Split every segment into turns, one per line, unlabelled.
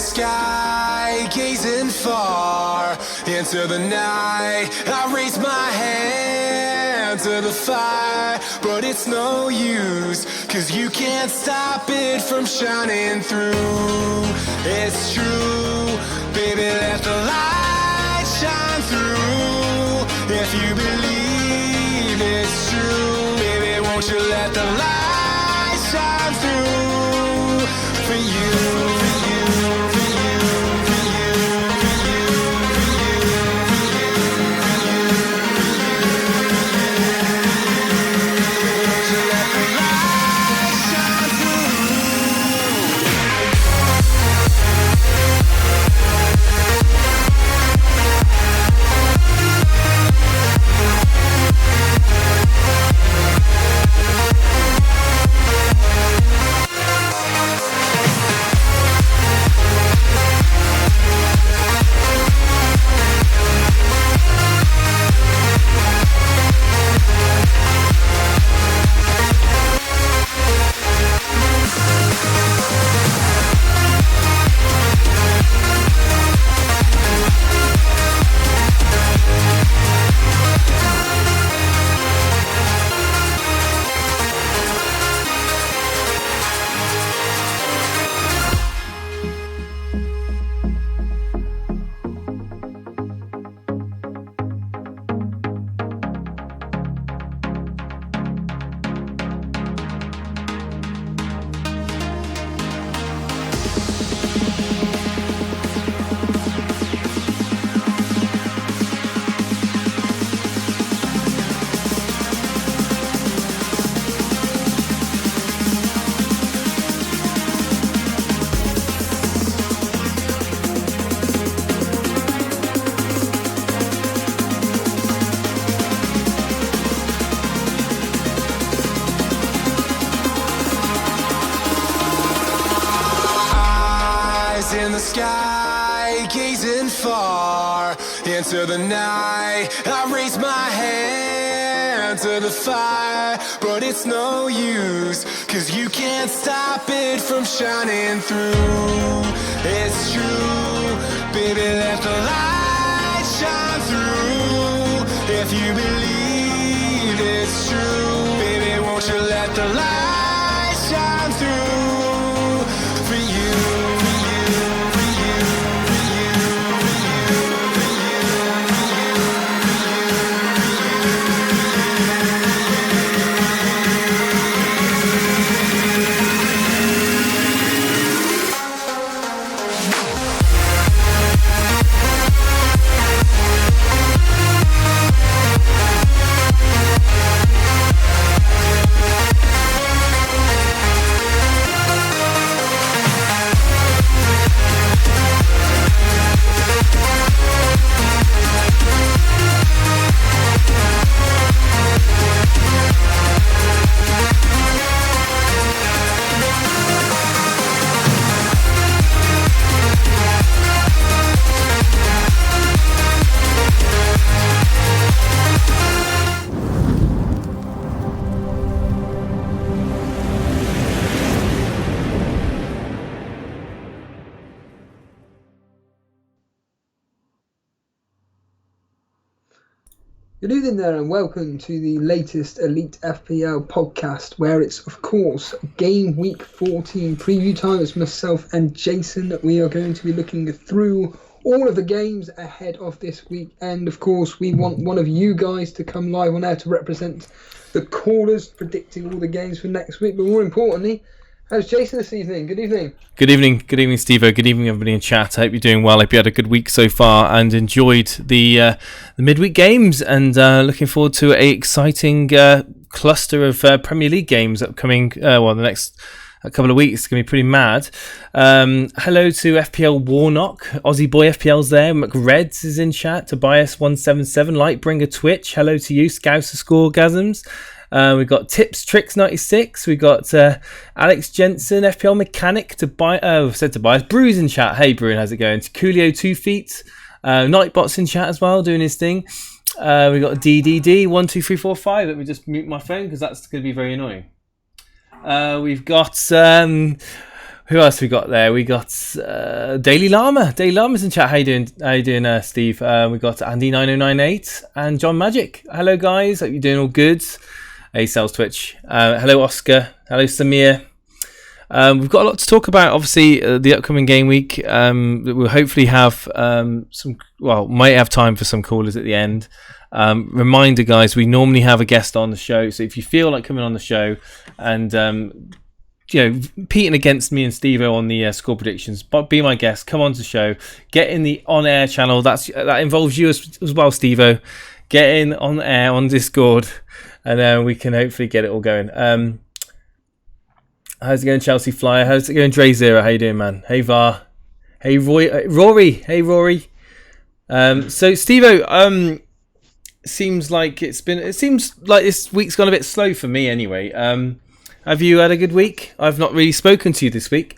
sky, gazing far into the night. I raise my hand to the fire, but it's no use, 'cause you can't stop it from shining through. It's true, baby, let the light shine through. If you believe it's true, baby, won't you let the light shine through for you. In the sky, gazing far into the night. I raise my hand to the fire, but it's no use, 'cause you can't stop it from shining through. It's true, baby, let the light shine through. If you believe it's true, baby, won't you let the light shine through for you.
Good evening there and welcome to the latest Elite FPL podcast, where it's of course game week 14 preview time. It's myself and Jason. We are going to be looking through all of the games ahead of this week, and of course we want one of you guys to come live on air to represent the callers predicting all the games for next week. But more importantly, how's Jason this evening? Good evening.
Good evening, Steve-O. Good evening, everybody in chat. I hope you're doing well. I hope you had a good week so far and enjoyed the midweek games, and looking forward to an exciting cluster of Premier League games upcoming. The next couple of weeks. It's going to be pretty mad. Hello to FPL Warnock. Aussie Boy FPL's there. McReds is in chat. Tobias177. Lightbringer Twitch. Hello to you. Scouser Scoregasms. We've got Tips Tricks 96. We've got Alex Jensen, FPL Mechanic, Tobias. Brew's in chat. Hey Brew, how's it going? Coolio 2 Feet. Nightbot's in chat as well, doing his thing. We've got DDD12345. Let me just mute my phone because that's going to be very annoying. We've got Who else we got there? We got Daily Llama. Daily Llama's in chat. How you doing, Steve? We got Andy9098 and John Magic. Hello, guys. Hope you're doing all good. Hey, Sales Twitch. Hello, Oscar. Hello, Samir. We've got a lot to talk about. Obviously, the upcoming game week. We'll hopefully have might have time for some callers at the end. Reminder, guys, we normally have a guest on the show. So if you feel like coming on the show and competing against me and Steve-O on the score predictions, but be my guest, come on to the show, get in the on-air channel. That involves you as well, Steve-O. Get in on air on Discord, and then we can hopefully get it all going. How's it going, Chelsea Flyer? How's it going, Dre Zero? How you doing, man? Hey, Var. Hey, Rory. Hey, Rory. So Steve-O, seems like this week's gone a bit slow for me anyway. Have you had a good week? I've not really spoken to you this week.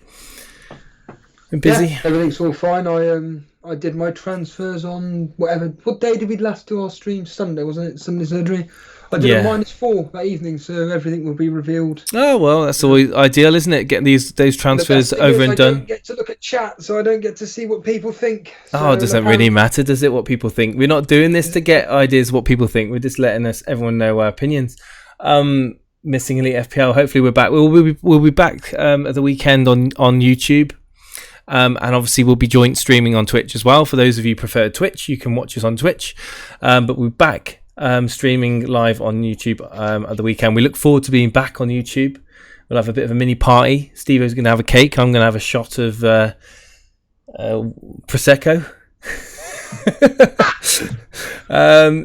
Been busy.
Yeah, everything's all fine. I did my transfers on whatever. What day did we last do our stream? Sunday, wasn't it? Sunday surgery. I did a -4 that evening, so everything will be revealed.
Oh well, that's always ideal, isn't it? Getting those transfers over and done. I
don't get to look at chat, so I don't get to see what people think.
So it doesn't really matter, does it? What people think. We're not doing this to get ideas. What people think. We're just letting everyone know our opinions. Missing Elite FPL. Hopefully we're back. We'll be back at the weekend on YouTube. And obviously we'll be joint streaming on Twitch as well. For those of you who prefer Twitch, you can watch us on Twitch. But we're back streaming live on YouTube at the weekend. We look forward to being back on YouTube. We'll have a bit of a mini party. Steve-O's going to have a cake. I'm going to have a shot of Prosecco.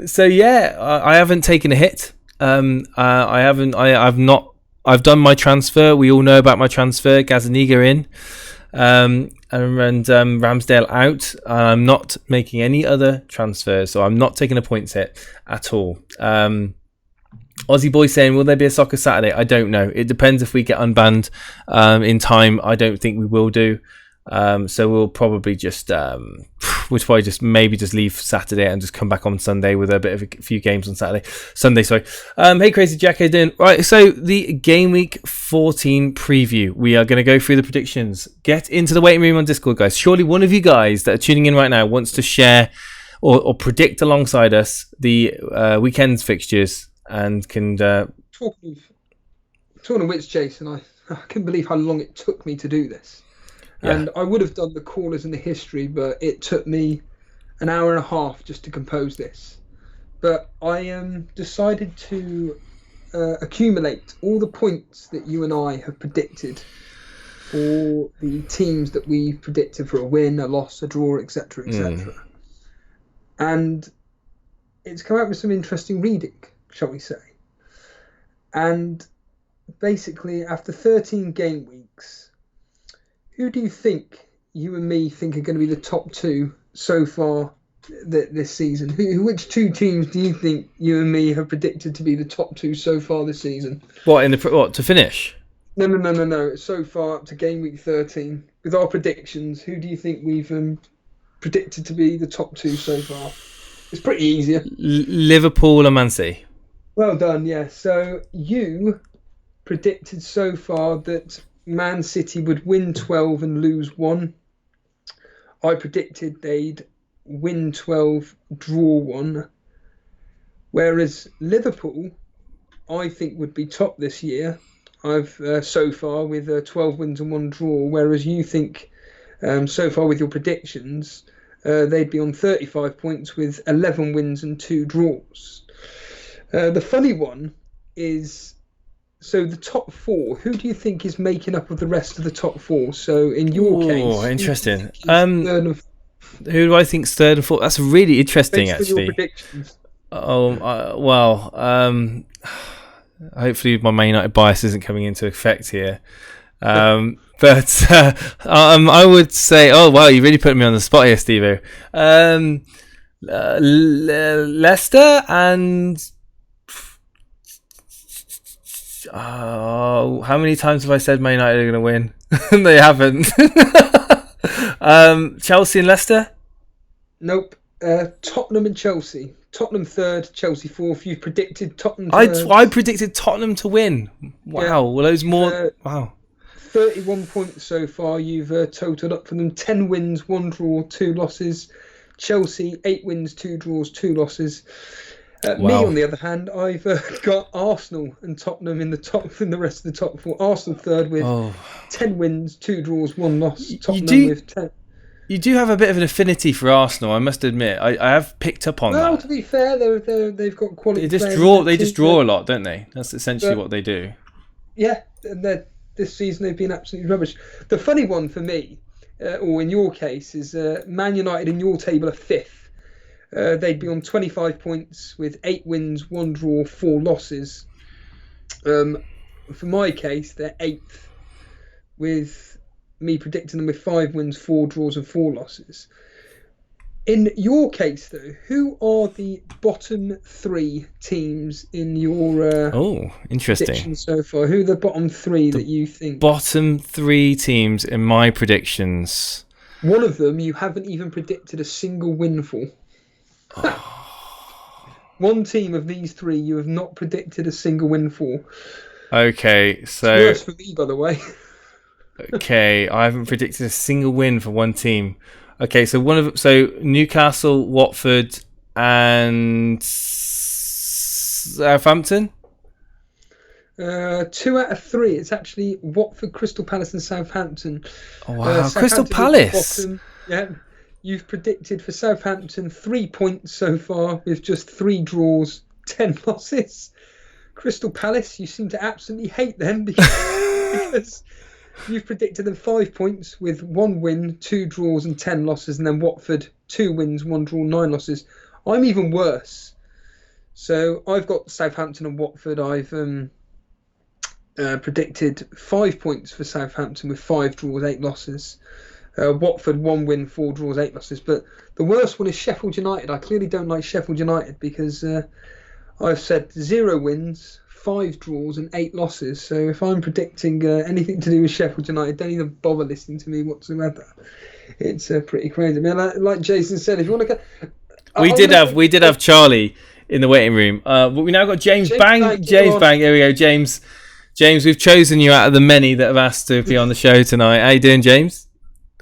So yeah, I haven't taken a hit. I've done my transfer. We all know about my transfer. Gazaniga in, and Ramsdale out. I'm not making any other transfers, so I'm not taking a points hit at all. Aussie boy saying, will there be a soccer Saturday? I don't know. It depends if we get unbanned in time. I don't think we will do. So we'll probably just maybe leave Saturday and just come back on Sunday with a bit of a few games on Sunday. Sorry. Hey, Crazy Jack, how you doing? Right, so the Gameweek 14 preview. We are going to go through the predictions. Get into the waiting room on Discord, guys. Surely one of you guys that are tuning in right now wants to share or predict alongside us the weekend's fixtures and can.
Talking of which, Jason, I can't believe how long it took me to do this. Yeah. And I would have done the callers and the history, but it took me an hour and a half just to compose this. But I decided to accumulate all the points that you and I have predicted for the teams that we predicted for a win, a loss, a draw, etc., etc. And it's come out with some interesting reading, shall we say. And basically, after 13 game weeks, who do you think you and me think are going to be the top two so far this season? Which two teams do you think you and me have predicted to be the top two so far this season?
What to finish?
No. So far up to game week 13, with our predictions, who do you think we've predicted to be the top two so far? It's pretty easy.
Liverpool and Man City.
Well done. Yeah. So you predicted so far that Man City would win 12 and lose 1. I predicted they'd win 12, draw 1. Whereas Liverpool, I think, would be top this year. I've so far with 12 wins and 1 draw. Whereas you think, so far with your predictions, they'd be on 35 points with 11 wins and 2 draws. The funny one is, so the top 4, who do you think is making up of the rest of the top 4? So in your case...
Oh, interesting. Who do I think's third and fourth? That's really interesting, actually. Your predictions. Hopefully my Man United bias isn't coming into effect here. But I would say... Oh, wow, you really put me on the spot here, Steve-O. Leicester and... Oh, how many times have I said Man United are going to win? They haven't. Chelsea and Leicester?
Nope. Tottenham and Chelsea. Tottenham third, Chelsea fourth. You've predicted Tottenham third.
I predicted Tottenham to win. Wow. Yeah. Well, those more... wow.
31 points so far. You've totaled up for them 10 wins, 1 draw, 2 losses. Chelsea 8 wins, 2 draws, 2 losses. Me, on the other hand, I've got Arsenal and Tottenham in the rest of the top 4. Arsenal third with 10 wins, 2 draws, 1 loss. Tottenham with 10.
You do have a bit of an affinity for Arsenal, I must admit. I have picked up on that.
Well, to be fair, they've got quality.
They just draw a lot, don't they? That's essentially what they do. Yeah,
and this season they've been absolutely rubbish. The funny one for me, or in your case, is Man United in your table are 5th. They'd be on 25 points with 8 wins, 1 draw, 4 losses. For my case, they're 8th, with me predicting them with 5 wins, 4 draws, and 4 losses. In your case, though, who are the bottom 3 teams in your
interesting
predictions so far? Who are the bottom 3 that you think?
Bottom 3 teams in my predictions.
One of them you haven't even predicted a single win for. One team of these 3 you have not predicted a single win for.
Okay, so
it's worse for me, by the way.
Okay, I haven't predicted a single win for one team. Okay, so Newcastle, Watford, and Southampton.
2 out of 3. It's actually Watford, Crystal Palace, and Southampton.
Oh, wow, Crystal Palace.
Yeah. You've predicted for Southampton 3 points so far with just 3 draws, 10 losses. Crystal Palace, you seem to absolutely hate them because you've predicted them 5 points with 1 win, 2 draws and 10 losses. And then Watford, 2 wins, 1 draw, 9 losses. I'm even worse. So I've got Southampton and Watford. I've predicted 5 points for Southampton with 5 draws, 8 losses. Watford 1 win, 4 draws, 8 losses. But the worst one is Sheffield United. I clearly don't like Sheffield United because I've said 0 wins, 5 draws and 8 losses. So if I'm predicting anything to do with Sheffield United, don't even bother listening to me whatsoever. It's pretty crazy. I mean, like Jason said, if you want to go...
We did have Charlie in the waiting room. We now got James Bang. James Bang. Here we go, James. James, we've chosen you out of the many that have asked to be on the show tonight. How you doing, James?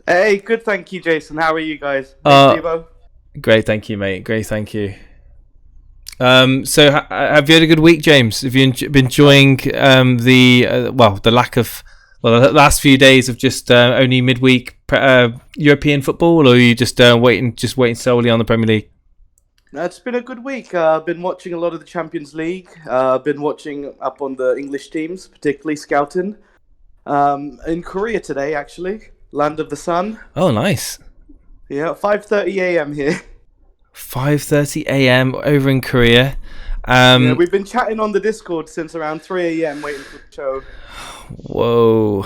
Hey, good, thank you, Jason. How are you guys?
Great, thank you, mate. Great, thank you. So, have you had a good week, James? Have you been enjoying the last few days of just only midweek European football, or are you just waiting solely on the Premier League?
It's been a good week. I've been watching a lot of the Champions League. I've been watching up on the English teams, particularly scouting. In Korea today, actually. Land of the Sun.
Oh, nice.
Yeah, 5:30 a.m. here.
5:30 a.m. over in Korea.
Yeah, we've been chatting on the Discord since around 3 a.m. waiting for the show.
Whoa,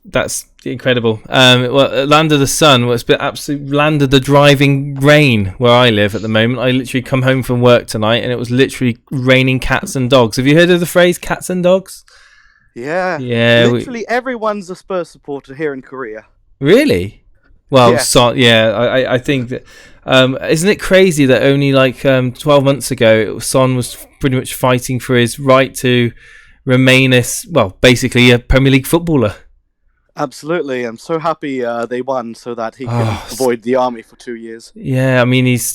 that's incredible. Land of the Sun. It's been absolute land of the driving rain where I live at the moment. I literally come home from work tonight and it was literally raining cats and dogs. Have you heard of the phrase "cats and dogs"?
Yeah. Literally everyone's a Spurs supporter here in Korea.
Really? Well, yeah. I think that isn't it crazy that only 12 months ago Son was pretty much fighting for his right to remain basically a Premier League footballer.
Absolutely. I'm so happy they won so that he can avoid the army for 2 years.
Yeah, I mean he is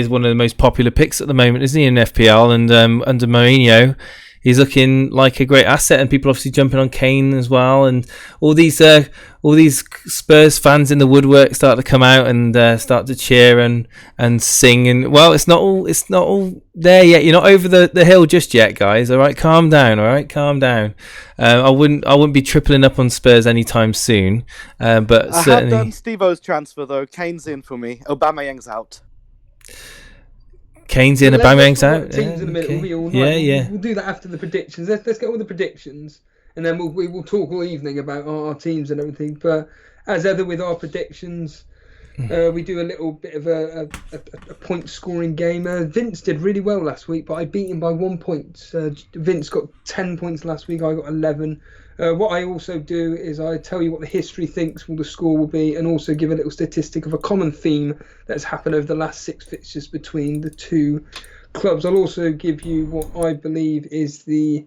one of the most popular picks at the moment, isn't he, in FPL, and under Mourinho he's looking like a great asset, and people obviously jumping on Kane as well, and all these Spurs fans in the woodwork start to come out and start to cheer and sing. And it's not all there yet. You're not over the hill just yet, guys. All right, calm down. I wouldn't be tripling up on Spurs anytime soon. But
I
certainly
have done Steve-O's transfer though. Kane's in for me. Aubameyang's out.
Kane's in, Aubameyang's out.
Teams in the middle.
Yeah.
We'll do that after the predictions. Let's get all the predictions, and then we will talk all evening about our teams and everything. But as ever with our predictions, we do a little bit of a point scoring game. Vince did really well last week, but I beat him by 1 point. Vince got 10 points last week. I got 11. What I also do is I tell you what the history thinks the score will be, and also give a little statistic of a common theme that's happened over the last 6 fixtures between the two clubs. I'll also give you what I believe is the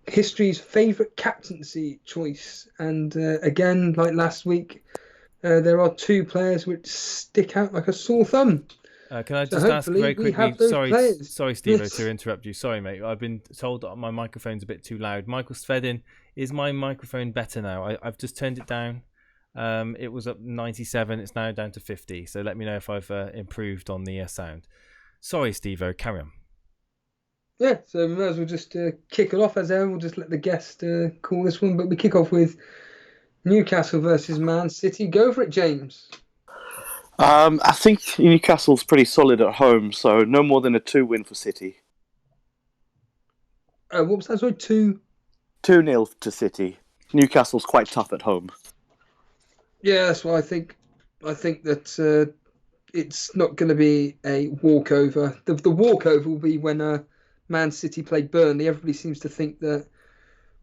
history's favourite captaincy choice. And again, like last week, there are two players which stick out like a sore thumb.
Can I
So
just ask very
we
quickly?
have those players.
Sorry, Steve, to interrupt you. Sorry, mate. I've been told that my microphone's a bit too loud. Michael Svedin, is my microphone better now? I've just turned it down. It was up 97. It's now down to 50. So let me know if I've improved on the sound. Sorry, Steve-O. Carry on.
Yeah, so we might as well just kick it off as ever. We'll just let the guest call this one. But we kick off with Newcastle versus Man City. Go for it, James.
I think Newcastle's pretty solid at home, so no more than a 2-win for City.
What was that? Sorry,
2-0 to City. Newcastle's quite tough at home.
Yeah, that's what I think. I think that it's not going to be a walkover. The walkover will be when Man City play Burnley. Everybody seems to think that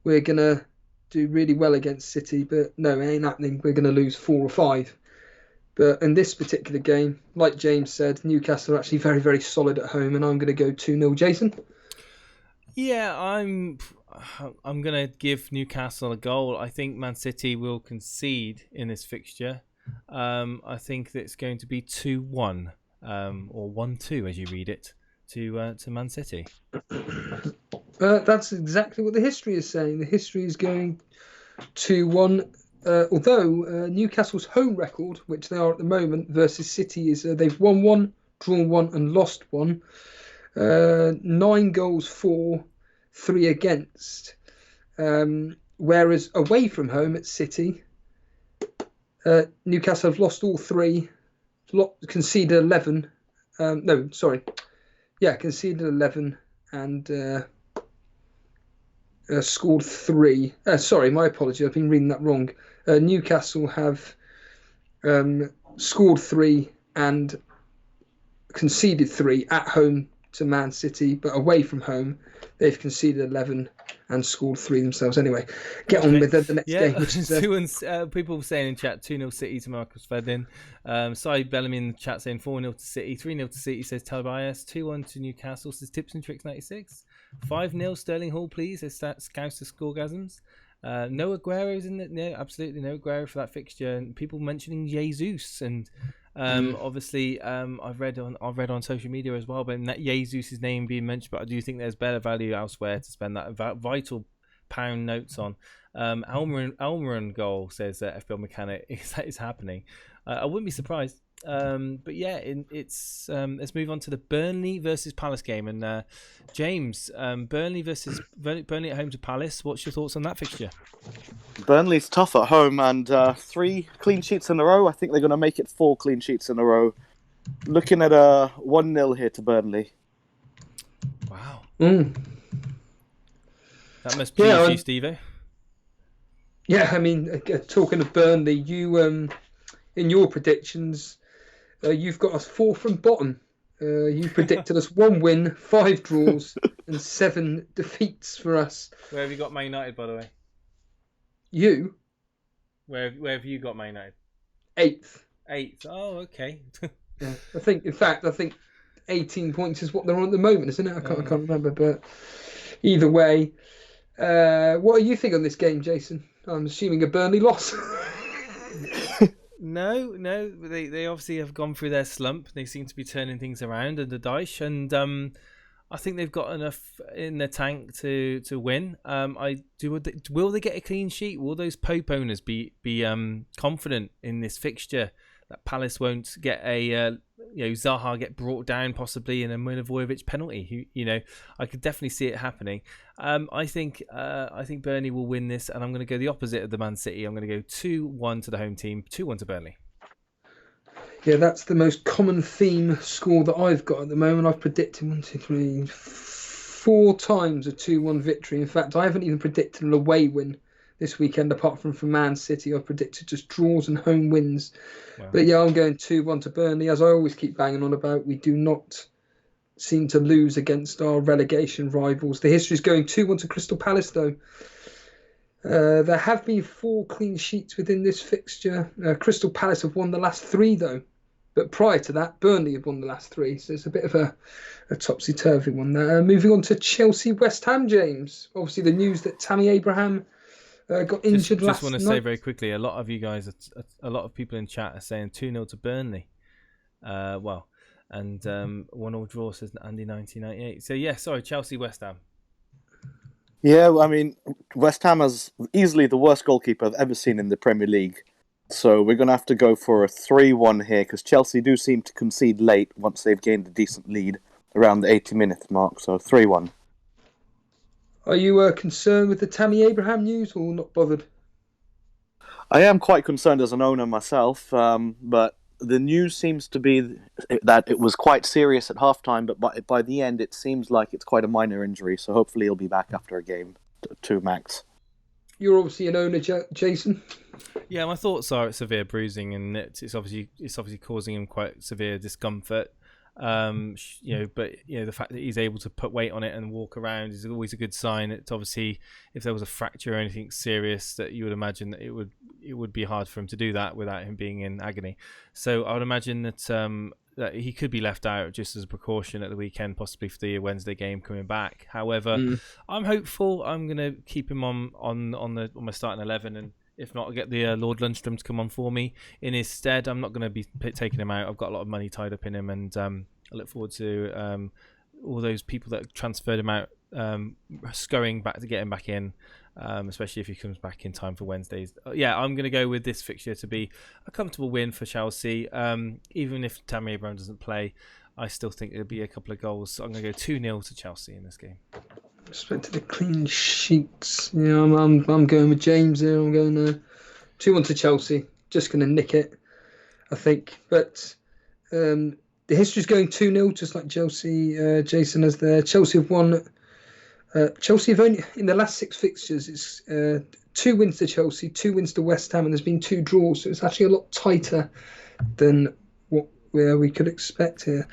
we're going to do really well against City, but no, it ain't happening. We're going to lose 4 or 5. But in this particular game, like James said, Newcastle are actually very, very solid at home, and I'm going to go 2-0. Jason?
Yeah, I'm going to give Newcastle a goal. I think Man City will concede in this fixture. I think that it's going to be 2-1 or 1-2 as you read it to Man City.
That's exactly what the history is saying. The history is going 2-1. Although Newcastle's home record, which they are at the moment, versus City is they've won 1, drawn 1 and lost 1. 9 goals for, 3 against. Whereas away from home at City, Newcastle have lost all 3, conceded 11. Conceded 11 and scored 3. Sorry, my apology. I've been reading that wrong. Newcastle have scored 3 and conceded 3 at home to Man City, but away from home they've conceded 11 and scored 3 themselves. Anyway, get on with the next game. Which is,
people saying in chat 2-0 City to Marcus Fedin. Sai Bellamy in the chat saying 4-0 to City, 3-0 to City says Tobias, 2-1 to Newcastle says Tips and Tricks 96, 5-0 Sterling Hall please says Scouts to Scoregasms. No Aguero's in it. No, absolutely no Aguero for that fixture. And people mentioning Jesus and obviously I've read on social media as well, but that Jesus' name being mentioned. But I do think there's better value elsewhere to spend that vital pound notes on. Almiron goal says FPL Mechanic is happening. I wouldn't be surprised. But yeah, let's move on to the Burnley versus Palace game. And James, Burnley at home to Palace. What's your thoughts on that fixture?
Burnley's tough at home, and 3 clean sheets in a row. I think they're going to make it 4 clean sheets in a row. Looking at a 1-0 here to Burnley.
Wow. That must please you, Steve.
Yeah, I mean, talking of Burnley, you in your predictions, you've got us 4 from bottom. You predicted us 1 win, 5 draws, and 7 defeats for us.
Where have you got Man United, by the way?
You?
Where have you got Man United?
8th.
Oh, okay.
Yeah, I think 18 points is what they're on at the moment, isn't it? I can't remember, but either way, what do you think on this game, Jason? I'm assuming a Burnley loss.
No, they obviously have gone through their slump. They seem to be turning things around under Dyche, and I think they've got enough in their tank to win. Will they get a clean sheet? Will those Pope owners be confident in this fixture that Palace won't get a Zaha get brought down possibly in a Milivojevic penalty? I could definitely see it happening. I think Burnley will win this, and I'm going to go the opposite of the Man City. I'm going to go 2-1 to the home team, 2-1 to Burnley.
Yeah, that's the most common theme score that I've got at the moment. I've predicted 4 times a 2-1 victory. In fact, I haven't even predicted an away win this weekend, apart from for Man City. I've predicted just draws and home wins. Wow. But yeah, I'm going 2-1 to Burnley. As I always keep banging on about, we do not seem to lose against our relegation rivals. The history is going 2-1 to Crystal Palace, though. There have been 4 clean sheets within this fixture. Crystal Palace have won the last 3, though. But prior to that, Burnley have won the last 3, so it's a bit of a topsy-turvy one there. Moving on to Chelsea-West Ham, James. Obviously, the news that Tammy Abraham got injured last night.
Just want to say very quickly, a lot of you guys, a lot of people in chat are saying 2-0 to Burnley. And 1-1 draw, says Andy 1998. So yeah, sorry, Chelsea-West Ham.
Yeah, I mean, West Ham has easily the worst goalkeeper I've ever seen in the Premier League. So we're going to have to go for a 3-1 here, because Chelsea do seem to concede late once they've gained a decent lead around the 80-minute mark. So 3-1.
Are you concerned with the Tammy Abraham news, or not bothered?
I am quite concerned as an owner myself, but the news seems to be that it was quite serious at halftime, but by the end it seems like it's quite a minor injury, so hopefully he'll be back after a game, 2 max.
You're obviously an owner, Jason.
Yeah, my thoughts are it's severe bruising, and it's obviously causing him quite severe discomfort. But the fact that he's able to put weight on it and walk around is always a good sign. It's obviously, if there was a fracture or anything serious, that you would imagine that it would be hard for him to do that without him being in agony. So I would imagine that he could be left out just as a precaution at the weekend, possibly for the Wednesday game coming back. However, I'm hopeful. I'm going to keep him on my starting 11, and if not, I'll get the Lord Lundstrom to come on for me in his stead. I'm not going to be taking him out. I've got a lot of money tied up in him, and I look forward to all those people that transferred him out scurrying back to get him back in, especially if he comes back in time for Wednesdays. Yeah, I'm going to go with this fixture to be a comfortable win for Chelsea. Even if Tammy Abraham doesn't play, I still think it'll be a couple of goals. So I'm going to go 2-0 to Chelsea in this game.
Respect to the clean sheets. Yeah, I'm going with James here. I'm going 2-1 to Chelsea. Just going to nick it, I think. But the history's going 2-0, just like Chelsea. Jason has there. Chelsea have won. Chelsea have only, in the last 6 fixtures, it's 2 wins to Chelsea, 2 wins to West Ham, and there's been 2 draws. So it's actually a lot tighter than where we could expect here.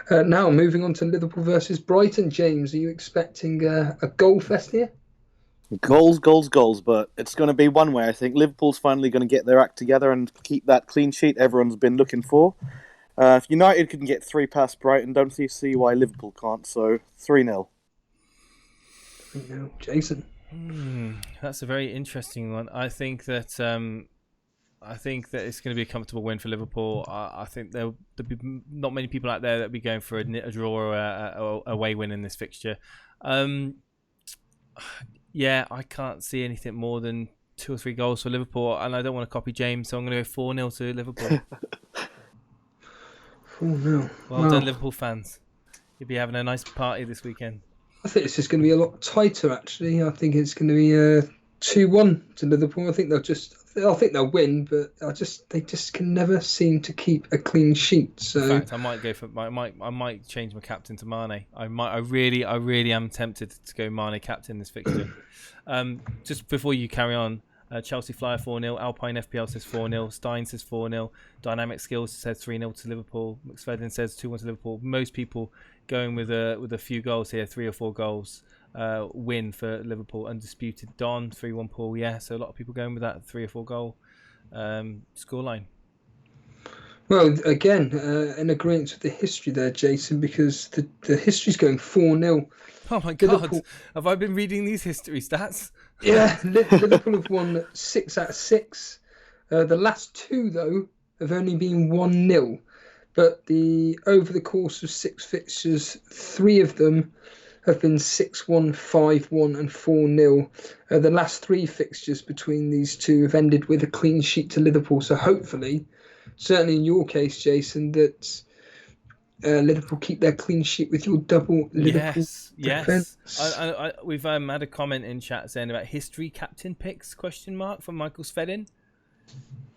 Now, moving on to Liverpool versus Brighton. James, are you expecting a goal fest here?
Goals, but it's going to be one way, I think. Liverpool's finally going to get their act together and keep that clean sheet everyone's been looking for. If United can get 3 past Brighton, don't see why Liverpool can't, so 3-0.
3-0. Jason?
That's a very interesting one. I think that it's going to be a comfortable win for Liverpool. I think there'll be not many people out there that'll be going for a draw or a away win in this fixture. Yeah, I can't see anything more than 2 or 3 goals for Liverpool, and I don't want to copy James, so I'm going to go 4-0 to Liverpool.
4-0.
Well done, Liverpool fans. You'll be having a nice party this weekend.
I think it's just going to be a lot tighter, actually. I think it's going to be 2-1 to Liverpool. I think they'll win, but they just can never seem to keep a clean sheet. So
in fact, I might change my captain to Mane. I really am tempted to go Mane captain this fixture. Just before you carry on, Chelsea Flyer 4-0, Alpine FPL says 4-0, Stein says 4-0, Dynamic Skills says 3-0 to Liverpool, McSvedden says 2-1 to Liverpool. Most people going with a few goals here, 3 or 4 goals. Win for Liverpool, undisputed. Don 3-1 Paul, yeah. So a lot of people going with that 3 or 4 goal scoreline.
Well, again, in agreement with the history there, Jason, because the history's going 4-0.
Oh my God, Liverpool. Have I been reading these history stats?
Yeah, Liverpool have won 6 out of 6. The last 2, though, have only been 1-0. But over the course of 6 fixtures, 3 of them have been 6-1, 5-1 and 4-0. The last 3 fixtures between these 2 have ended with a clean sheet to Liverpool. So hopefully, certainly in your case, Jason, that Liverpool keep their clean sheet with your double Liverpool defense.
We've had a comment in chat saying about history captain picks, from Michael Svedin.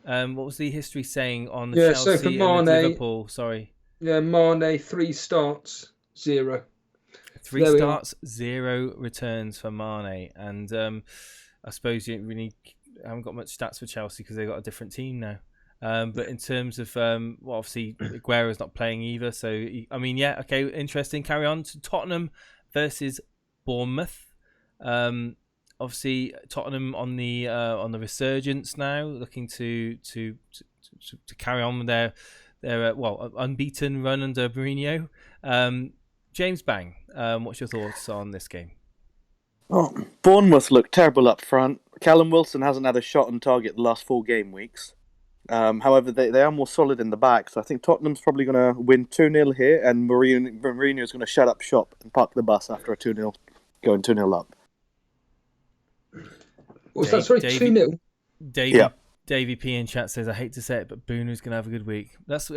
What was the history saying on the Chelsea
so for
and Liverpool? Sorry.
Yeah, Mane, 3 starts, 0.
3 starts, 0 returns for Mane. And I suppose you really haven't got much stats for Chelsea because they've got a different team now. But in terms of, obviously, Aguero's not playing either. So, okay, interesting. Carry on to Tottenham versus Bournemouth. Obviously, Tottenham on the resurgence now, looking to carry on with their their unbeaten run under Mourinho. James Bang, what's your thoughts on this game?
Oh, Bournemouth look terrible up front. Callum Wilson hasn't had a shot on target the last 4 game weeks. However, they are more solid in the back, so I think Tottenham's probably going to win 2-0 here, and Mourinho's going to shut up shop and park the bus after a 2-0, going 2-0 up.
What's that? Sorry, 2-0?
Davey P in chat says, I hate to say it, but Bunu's going to have a good week. That's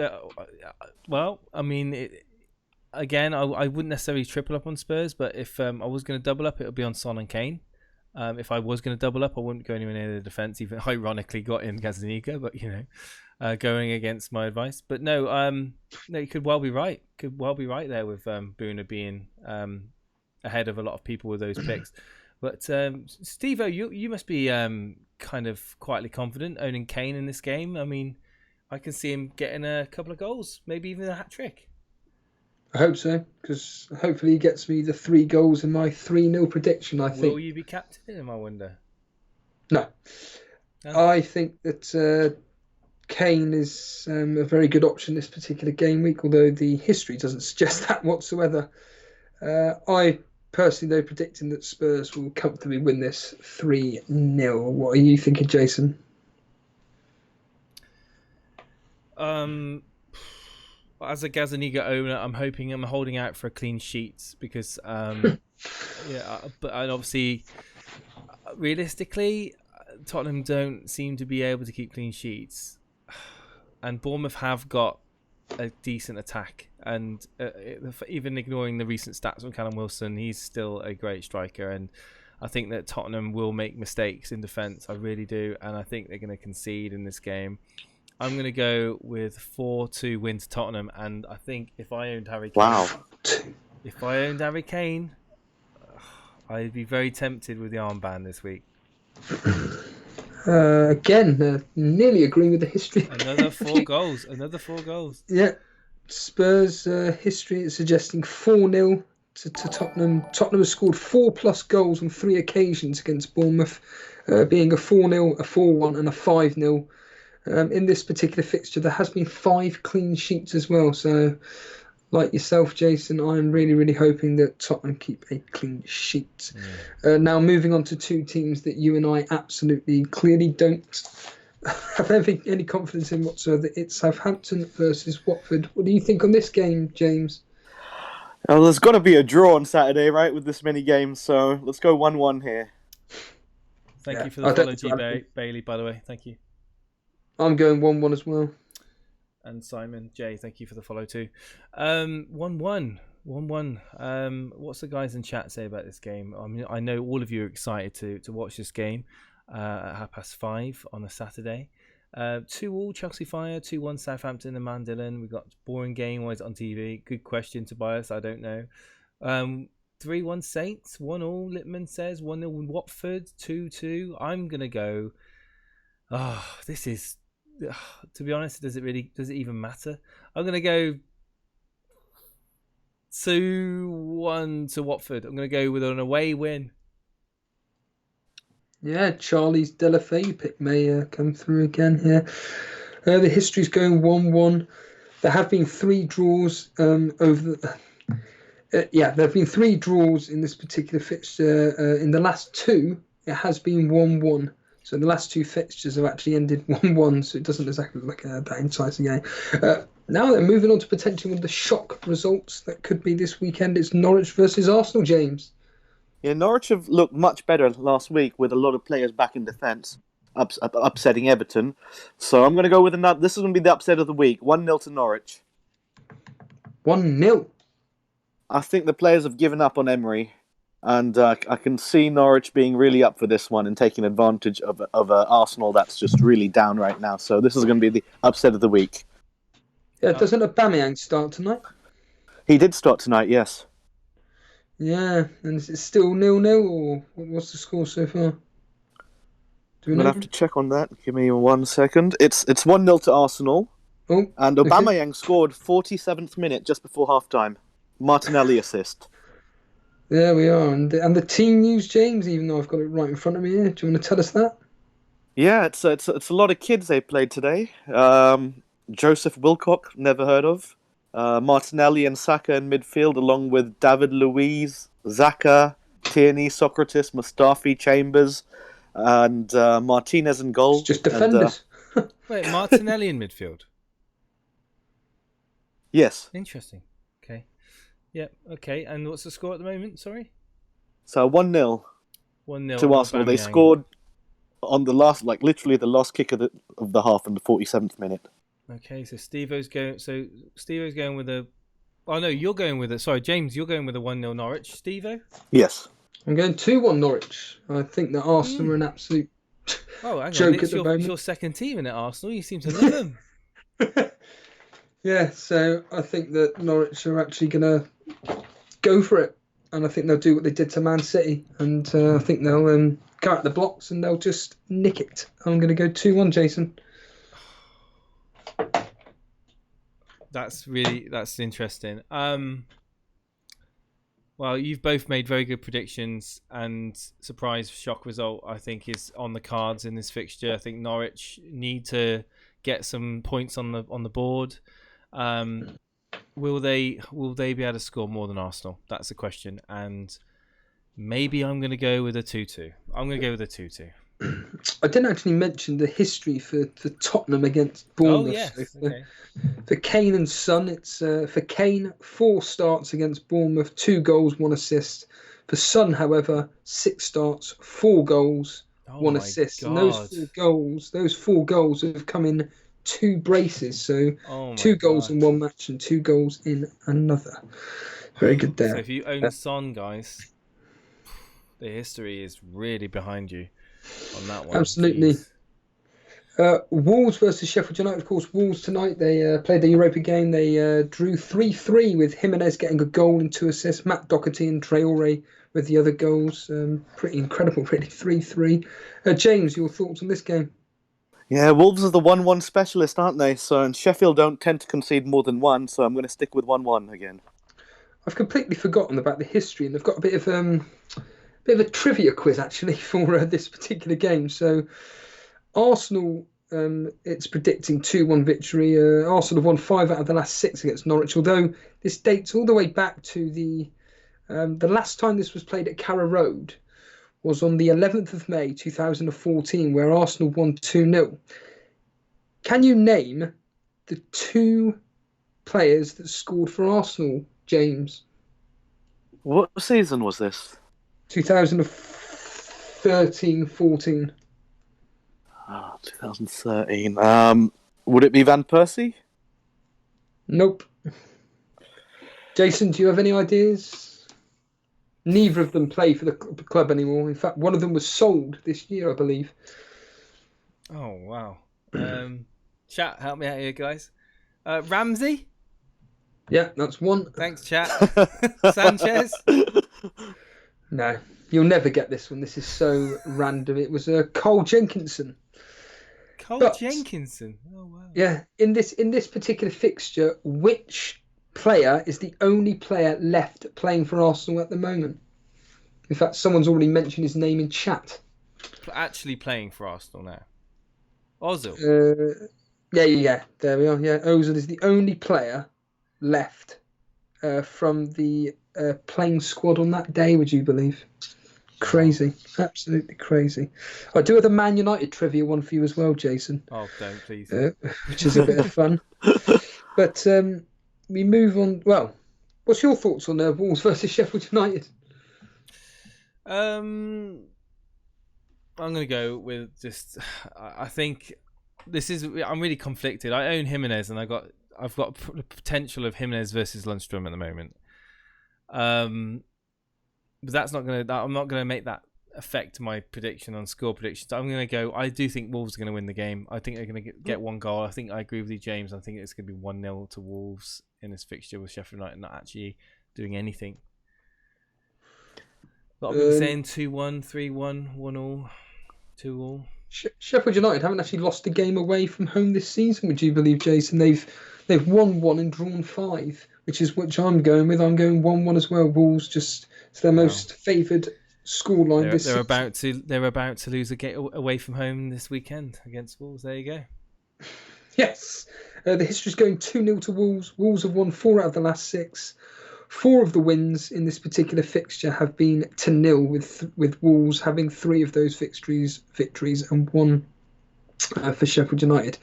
well, I mean, again, I wouldn't necessarily triple up on Spurs, but if I was going to double up, it would be on Son and Kane. If I was going to double up, I wouldn't go anywhere near the defence. Even ironically, got in Gazzaniga, but going against my advice. But no, you could well be right. Could well be right there with Buna being ahead of a lot of people with those picks. But Steve-O, you must be kind of quietly confident owning Kane in this game. I mean, I can see him getting a couple of goals, maybe even a hat trick.
I hope so, because hopefully he gets me the 3 goals in my 3-0 prediction, I think.
Will you be captain him, I wonder?
No. I think that Kane is a very good option this particular game week, although the history doesn't suggest that whatsoever. I personally, though, predicting that Spurs will comfortably win this 3-0. What are you thinking, Jason?
As a Gazzaniga owner, I'm holding out for a clean sheet because, but obviously, realistically, Tottenham don't seem to be able to keep clean sheets, and Bournemouth have got a decent attack, and even ignoring the recent stats from Callum Wilson, he's still a great striker, and I think that Tottenham will make mistakes in defence. I really do, and I think they're going to concede in this game. I'm going to go with 4-2 win to Tottenham, and I think if I owned Harry Kane, I'd be very tempted with the armband this week.
Again, nearly agreeing with the history.
Another 4 goals.
Yeah, Spurs history is suggesting 4-0 to Tottenham. Tottenham has scored 4+ goals on 3 occasions against Bournemouth, being a 4-0, a 4-1 and a 5-0. In this particular fixture, there has been 5 clean sheets as well. So, like yourself, Jason, I'm really, really hoping that Tottenham keep a clean sheet. Now, moving on to 2 teams that you and I absolutely clearly don't have any confidence in whatsoever. It's Southampton versus Watford. What do you think on this game, James?
Well, there's got to be a draw on Saturday, right, with this many games. So let's go 1-1 here.
Thank you for the follow, G. Bailey, by the way. Thank you.
I'm going 1-1 as well.
And Simon J, thank you for the follow too. 1-1. What's the guys in chat say about this game? I mean, I know all of you are excited to watch this game at 5:30 on a Saturday. 2-2 Chelsea Fire, 2-1 Southampton and Mandilin. We've got boring game, why is it on TV? Good question, Tobias, I don't know. 3-1 Saints, 1-1 Littman says, 1-0 Watford, 2-2. I'm going to go... this is... to be honest, does it even matter? I'm going to go 2-1 to Watford. I'm going to go with an away win.
Yeah, Charlie's Delafay pick may come through again here. The history's going 1-1. There have been 3 draws there have been 3 draws in this particular fixture. In the last 2, it has been 1-1. So the last 2 fixtures have actually ended 1-1, so it doesn't exactly look like that enticing game. Now they're moving on to potentially one of the shock results that could be this weekend. It's Norwich versus Arsenal, James.
Yeah, Norwich have looked much better last week with a lot of players back in defence, upsetting Everton. So I'm going to go with another. This is going to be the upset of the week. 1-0 to Norwich.
1-0?
I think the players have given up on Emery. And I can see Norwich being really up for this one and taking advantage of Arsenal that's just really down right now. So this is going to be the upset of the week.
Yeah, doesn't Aubameyang start tonight?
He did start tonight, yes.
Yeah, and is it still 0-0 or what's the score so far?
I'm going to have to check on that. Give me 1 second. It's 1-0 to Arsenal.
Oh,
and Aubameyang scored 47th minute just before half-time. Martinelli assist.
There we are, and the team news, James. Even though I've got it right in front of me here, do you want to tell us that?
Yeah, it's a lot of kids they played today. Joseph Wilcock, never heard of. Martinelli and Saka in midfield, along with David Luiz, Xhaka, Tierney, Socrates, Mustafi, Chambers, and Martinez in goal.
It's just defenders.
Wait, Martinelli in midfield.
Yes.
Interesting. Okay. Yep. Okay. And what's the score at the moment? Sorry.
So 1-0
1-0
to Arsenal. They
Aubameyang.
scored on the last, literally the last kick of the half in the 47th minute.
Okay, so Steve-O's going with a... Oh, no, you're going with a... Sorry, James, you're going with a 1-0 Norwich. Steve-O?
Yes.
I'm going 2-1 Norwich. I think that Arsenal are an absolute joke at the moment.
It's your second team in it, Arsenal. You seem to love them.
Yeah, so I think that Norwich are actually going to go for it. And I think they'll do what they did to Man City. And I think they'll go out the blocks and they'll just nick it. I'm going to go 2-1, Jason.
That's interesting. Well, you've both made very good predictions, and surprise shock result I think is on the cards in this fixture. I think Norwich need to get some points on the board. Will they be able to score more than Arsenal? That's the question. And maybe I'm going to go with a 2-2. I'm going to go with a 2-2.
I didn't actually mention the history for Tottenham against Bournemouth.
Oh, yes.
So
Okay.
for Kane and Son, it's for Kane, 4 starts against Bournemouth, 2 goals, 1 assist. For Son, however, 6 starts, 4 goals, 1 assist.
God.
And those 4 goals have come in 2 braces. So 2 goals in one match and 2 goals in another. Very good there.
So if you own Son, guys, the history is really behind you on that one.
Absolutely. Wolves versus Sheffield United. Of course, Wolves tonight, they played the Europa game. They drew 3-3 with Jimenez getting a goal and 2 assists. Matt Doherty and Traore with the other goals. Pretty incredible, really. 3-3. James, your thoughts on this game?
Yeah, Wolves are the 1-1 specialist, aren't they? So, and Sheffield don't tend to concede more than 1, so I'm going to stick with 1-1 again.
I've completely forgotten about the history, and they've got a bit of a trivia quiz actually for this particular game. So Arsenal, it's predicting 2-1 victory. Arsenal have won 5 out of the last 6 against Norwich, although this dates all the way back to the last time this was played at Carrow Road was on the 11th of May 2014, where Arsenal won 2-0. Can you name the 2 players that scored for Arsenal, James?
What season was this?
2013-14.
2013. Would it be Van Persie?
Nope. Jason, do you have any ideas? Neither of them play for the club anymore. In fact, one of them was sold this year, I believe.
Oh, wow. Chat, help me out here, guys. Ramsey?
Yeah, that's one.
Thanks, chat. Sanchez?
No, you'll never get this one. This is so random. It was Cole Jenkinson.
Jenkinson? Oh, wow.
Yeah, in this particular fixture, which player is the only player left playing for Arsenal at the moment? In fact, someone's already mentioned his name in chat.
Actually playing for Arsenal now. Ozil?
Yeah. There we are. Yeah, Ozil is the only player left from the playing squad on that day, would you believe? Crazy. Absolutely crazy. I do have a Man United trivia one for you as well, Jason.
Oh, don't, please.
Which is a bit of fun. But we move on. Well, what's your thoughts on Wolves versus Sheffield United?
I'm going to go with just... I think this is... I'm really conflicted. I own Jimenez, and I've got the potential of Jimenez versus Lundstrom at the moment. But that's not going to... I'm not going to make that affect my prediction on score predictions. I'm going to go... I do think Wolves are going to win the game. I think they're going to get 1 goal. I think I agree with you, James. I think it's going to be 1-0 to Wolves in this fixture with Sheffield United not actually doing anything. A lot of people saying 2-1, 3-1, 1-1, 2-1.
Sheffield United haven't actually lost a game away from home this season, would you believe, Jason? They've won 1 and drawn 5, which I'm going with. I'm going 1-1 as well. Wolves it's their most favoured scoreline this season.
They're about to lose a game away from home this weekend against Wolves. There you go.
Yes. The history's going 2-0 to Wolves. Wolves have won 4 out of the last 6. 4 of the wins in this particular fixture have been to nil, with Wolves having 3 of those victories and 1 for Sheffield United.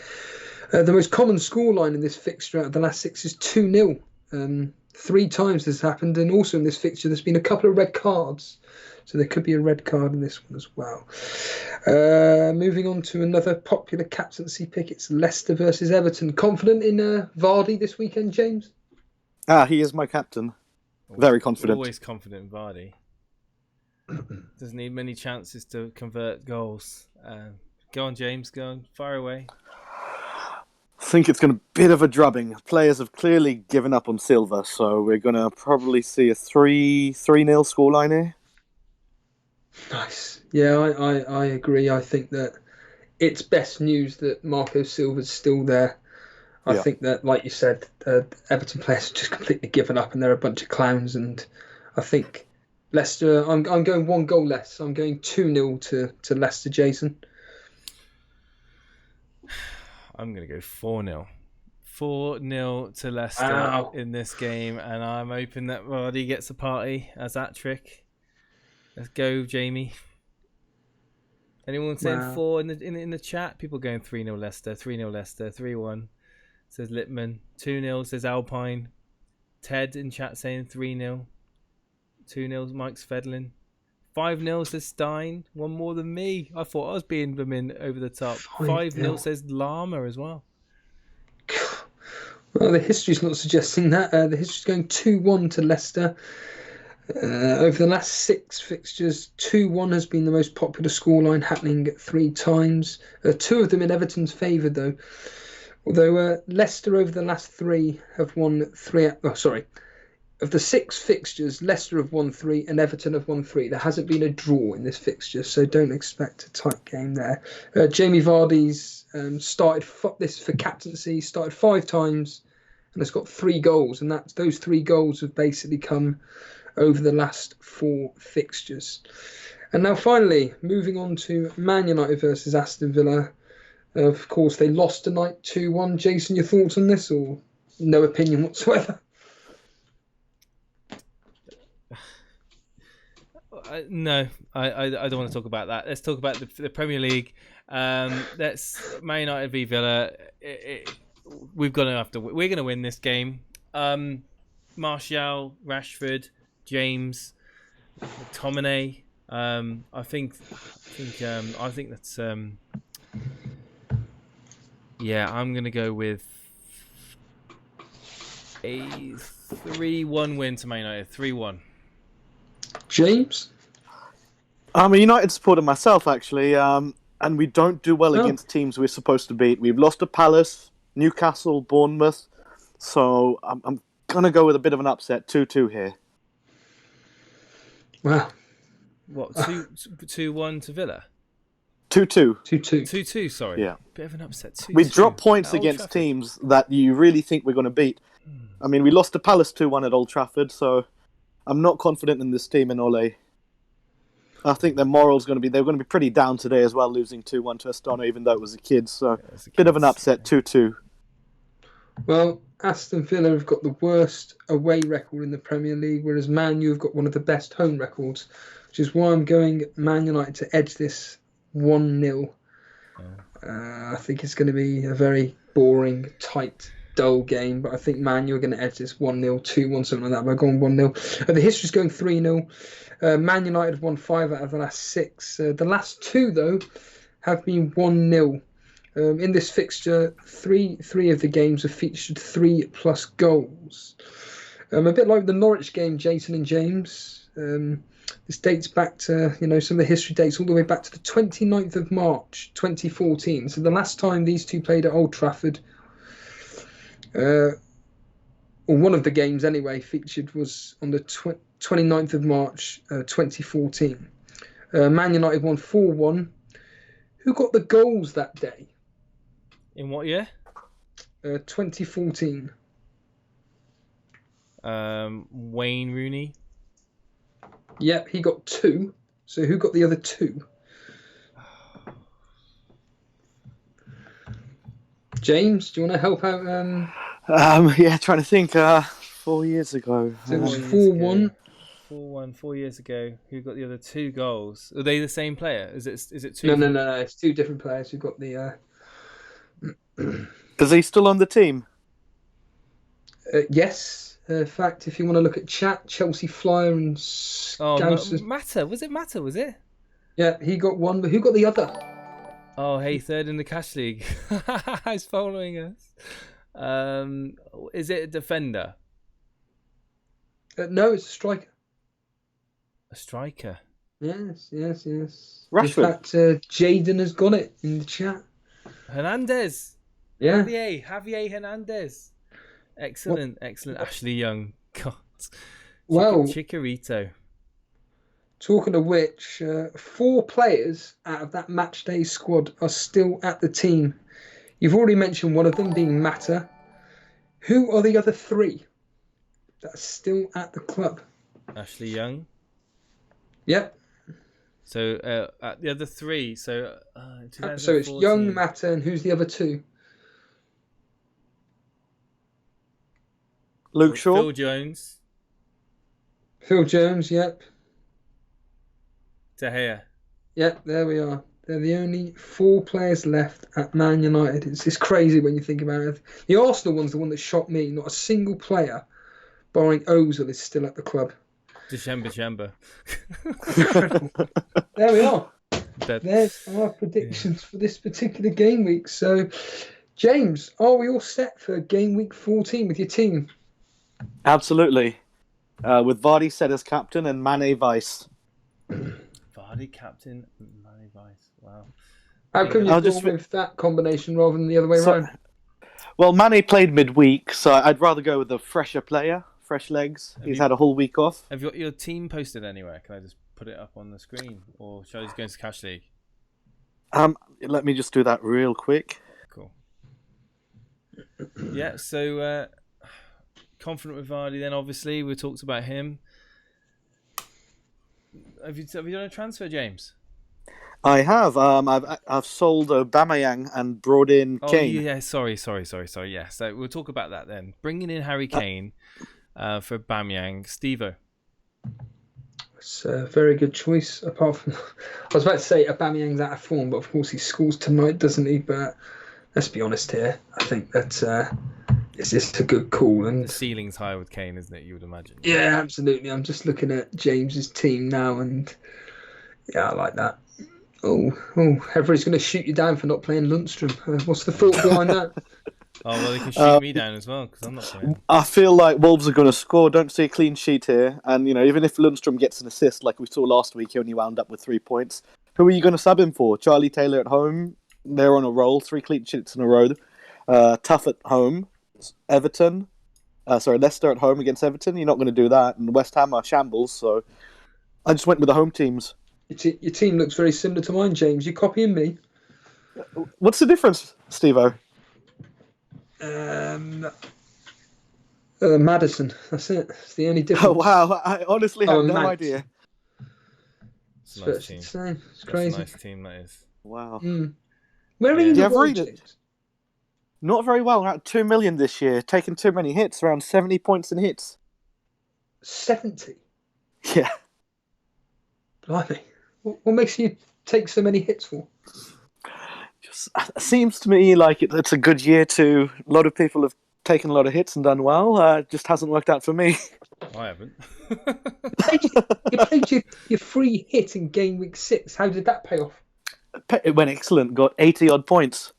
The most common scoreline in this fixture out of the last 6 is 2-0. 3 times this has happened, and also in this fixture there's been a couple of red cards. So there could be a red card in this one as well. Moving on to another popular captaincy pick, it's Leicester versus Everton. Confident in Vardy this weekend, James?
He is my captain. Very confident.
Always confident in Vardy. Doesn't need many chances to convert goals. Go on, James. Go on. Fire away.
I think it's going to be a bit of a drubbing. Players have clearly given up on Silva, so we're going to probably see a 3-0 scoreline here.
Nice. Yeah, I agree. I think that it's best news that Marco Silva's still there. I think that, like you said, Everton players have just completely given up and they're a bunch of clowns. And I think Leicester, I'm going 1 goal less. I'm going 2-0 to Leicester, Jason.
I'm going to go 4-0. 4-0 to Leicester in this game. And I'm hoping that Vardy gets a party as that trick. Let's go, Jamie. Anyone saying 4 in the chat? People going 3-0 Leicester, 3-0 Leicester, 3-1. Says Lippman. 2-0 says Alpine. Ted in chat saying 3-0. 2-0 Mike Svedlin. 5-0 says Stein. 1 more than me. I thought I was being them in over the top. 5-0 says Llama as well.
Well, the history's not suggesting that. The history's going 2-1 to Leicester. Over the last 6 fixtures, 2-1 has been the most popular scoreline, happening 3 times. 2 of them in Everton's favour, though. Although Leicester over the last 3 have won 3. Of the 6 fixtures, Leicester have won 3 and Everton have won 3. There hasn't been a draw in this fixture, so don't expect a tight game there. Jamie Vardy's started this for captaincy, started 5 times and has got 3 goals, and those 3 goals have basically come over the last 4 fixtures. And now finally, moving on to Man United versus Aston Villa. Of course, they lost tonight 2-1. Jason, your thoughts on this, or no opinion whatsoever?
No, I don't want to talk about that. Let's talk about the Premier League. That's Man United v Villa. We're going to win this game. Martial, Rashford, James, McTominay. I think that's. I'm going to go with a 3-1 win to Man United. 3-1.
James?
I'm a United supporter myself, actually, and we don't do well against teams we're supposed to beat. We've lost to Palace, Newcastle, Bournemouth, so I'm going to go with a bit of an upset, 2-2 here.
Wow.
What, 2-1 to Villa?
2-2.
2-2, sorry.
Yeah.
Bit of an upset, 2-2.
We drop points against teams that you really think we're going to beat. I mean, we lost to Palace 2-1 at Old Trafford, so I'm not confident in this team in Ole. I think their moral's they're going to be pretty down today as well, losing 2-1 to Astana, even though it was a kid. So, bit of an upset, 2-2.
Well, Aston Villa have got the worst away record in the Premier League, whereas Man U have got one of the best home records, which is why I'm going Man United to edge this 1-0. I think it's going to be a very boring, tight, dull game, but I think Man U are going to edge this 1-0, 2-1, something like that. By going 1-0. The history's going 3-0. Man United have won 5 out of the last 6. The last 2, though, have been 1-0. In this fixture, three of the games have featured 3+ goals. A bit like the Norwich game, Jason and James. This dates back to, some of the history dates all the way back to the 29th of March, 2014. So the last time these two played at Old Trafford, or one of the games anyway, featured was on the 29th of March, 2014. Man United won 4-1. Who got the goals that day?
In what year?
2014.
Wayne Rooney.
Yep, he got 2. So who got the other 2? James, do you want to help out?
Yeah, trying to think. 4 years ago.
So it was 4-1.
4-1 4 years ago. Who got the other 2 goals? Are they the same player? Is it 2?
No. It's 2 different players who got the.
Is he still on the team?
Yes. In fact, if you want to look at chat, Chelsea Flyer and
Matter. Was it Matter? Was it?
Yeah, he got one, but who got the other?
Oh, hey, third in the cash league. He's following us. Is it a defender?
No, it's a striker.
A striker?
Yes.
Rashford.
In fact, Jaden has got it in the chat.
Hernandez.
Yeah.
Javier Hernandez. Excellent. Ashley Young. God.
Well,
Chicharito.
Talking of which, 4 players out of that matchday squad are still at the team. You've already mentioned one of them being Mata. Who are the other 3 that are still at the club?
Ashley Young.
Yep.
So the other 3. So
it's Young, Mata, and who's the other 2?
Luke Shaw.
Phil Jones.
Yep.
De Gea.
Yep, there we are. They're the only 4 players left at Man United. It's crazy when you think about it. The Arsenal one's the one that shocked me. Not a single player, barring Ozil, is still at the club.
December.
There we are. There's our predictions for this particular game week. So, James, are we all set for game week 14 with your team?
Absolutely. With Vardy set as captain and Mane vice.
Vardy captain, Mane vice. Wow.
How come you've gone with that combination rather than the other way around?
Well, Mane played midweek, so I'd rather go with a fresher player, fresh legs. He's had a whole week off.
Have you got your team posted anywhere? Can I just put it up on the screen? Or should I just go into Cash League?
Let me just do that real quick.
Cool. Yeah, so confident with Vardy then, obviously. We talked about him. Have you done a transfer, James?
I have. I've sold Aubameyang and brought in Kane.
Oh yeah, sorry. Yeah, so we'll talk about that then. Bringing in Harry Kane for Aubameyang. Steve-O.
It's a very good choice. Apart from, I was about to say Aubameyang's out of form, but of course he scores tonight, doesn't he? But let's be honest here. I think that it's just a good call. And
the ceiling's higher with Kane, isn't it? You would imagine.
Yeah, absolutely. I'm just looking at James's team now, and yeah, I like that. Oh, everybody's going to shoot you down for not playing Lundstrom. What's the thought behind that?
Oh, well, they can shoot me down as well, because I'm not playing.
I feel like Wolves are going to score. Don't see a clean sheet here. And, even if Lundstrom gets an assist like we saw last week, he only wound up with 3 points. Who are you going to sub him for? Charlie Taylor at home. They're on a roll. 3 clean sheets in a row. Tough at home. Leicester at home against Everton. You're not going to do that. And West Ham are shambles, so I just went with the home teams.
Your team looks very similar to mine, James. You copying me?
What's the difference, Steve-O?
Maddison. That's it. It's the only difference.
Oh, wow. I honestly have no idea.
It's a nice team.
It's crazy.
That's a nice team, that is.
Wow.
Where are you in the world, James?
Not very well. Around 2 million this year. Taking too many hits. Around 70 points in hits.
70?
Yeah.
Blimey. What makes you take so many hits for?
Just seems to me like it's a good year too. A lot of people have taken a lot of hits and done well. It just hasn't worked out for me.
I haven't.
You played your free hit in game week 6. How did that pay off?
It went excellent. Got 80 odd points.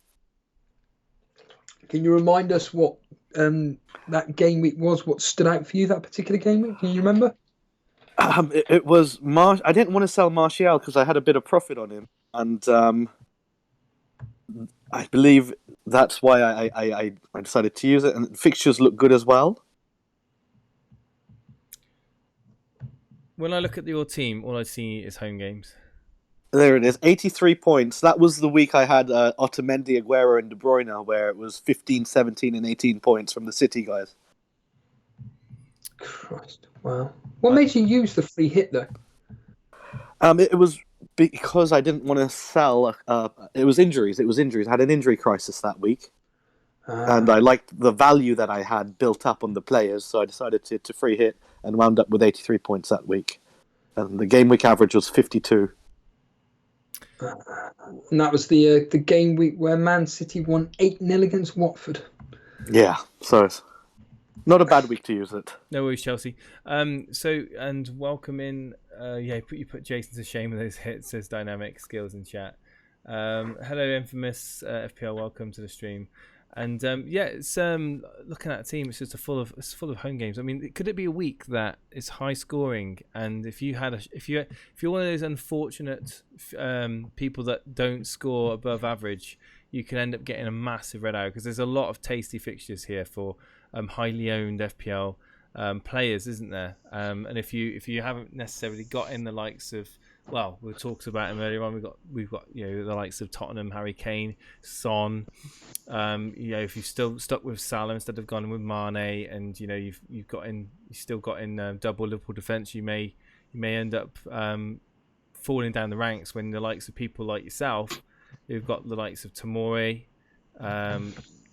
Can you remind us what that game week was? What stood out for you that particular game week? Can you remember?
It was I didn't want to sell Martial because I had a bit of profit on him, and I believe that's why I decided to use it. And fixtures look good as well.
When I look at your team, all I see is home games.
There it is, 83 points. That was the week I had Otamendi, Aguero, and De Bruyne, where it was 15, 17, and 18 points from the City guys.
Christ, wow. What made you use the free hit, though?
It was because I didn't want to sell. It was injuries. I had an injury crisis that week. And I liked the value that I had built up on the players, so I decided to free hit and wound up with 83 points that week. And the game week average was 52.
And that was the game week where Man City won 8-0 against Watford.
Yeah, so it's not a bad week to use it.
No worries, Chelsea. And welcome in. You put Jason to shame with those hits, his dynamic skills in chat. Hello, infamous FPL. Welcome to the stream. And it's looking at a team. It's just full of home games. I mean, could it be a week that is high scoring? And if you're one of those unfortunate people that don't score above average, you can end up getting a massive red arrow because there's a lot of tasty fixtures here for highly owned FPL players, isn't there? And if you haven't necessarily got in the likes of, well, we talked about him earlier on. We've got the likes of Tottenham, Harry Kane, Son. If you've still stuck with Salah instead of gone with Mane, and you've still got in double Liverpool defence, you may end up falling down the ranks when the likes of people like yourself, who've got the likes of Tomori,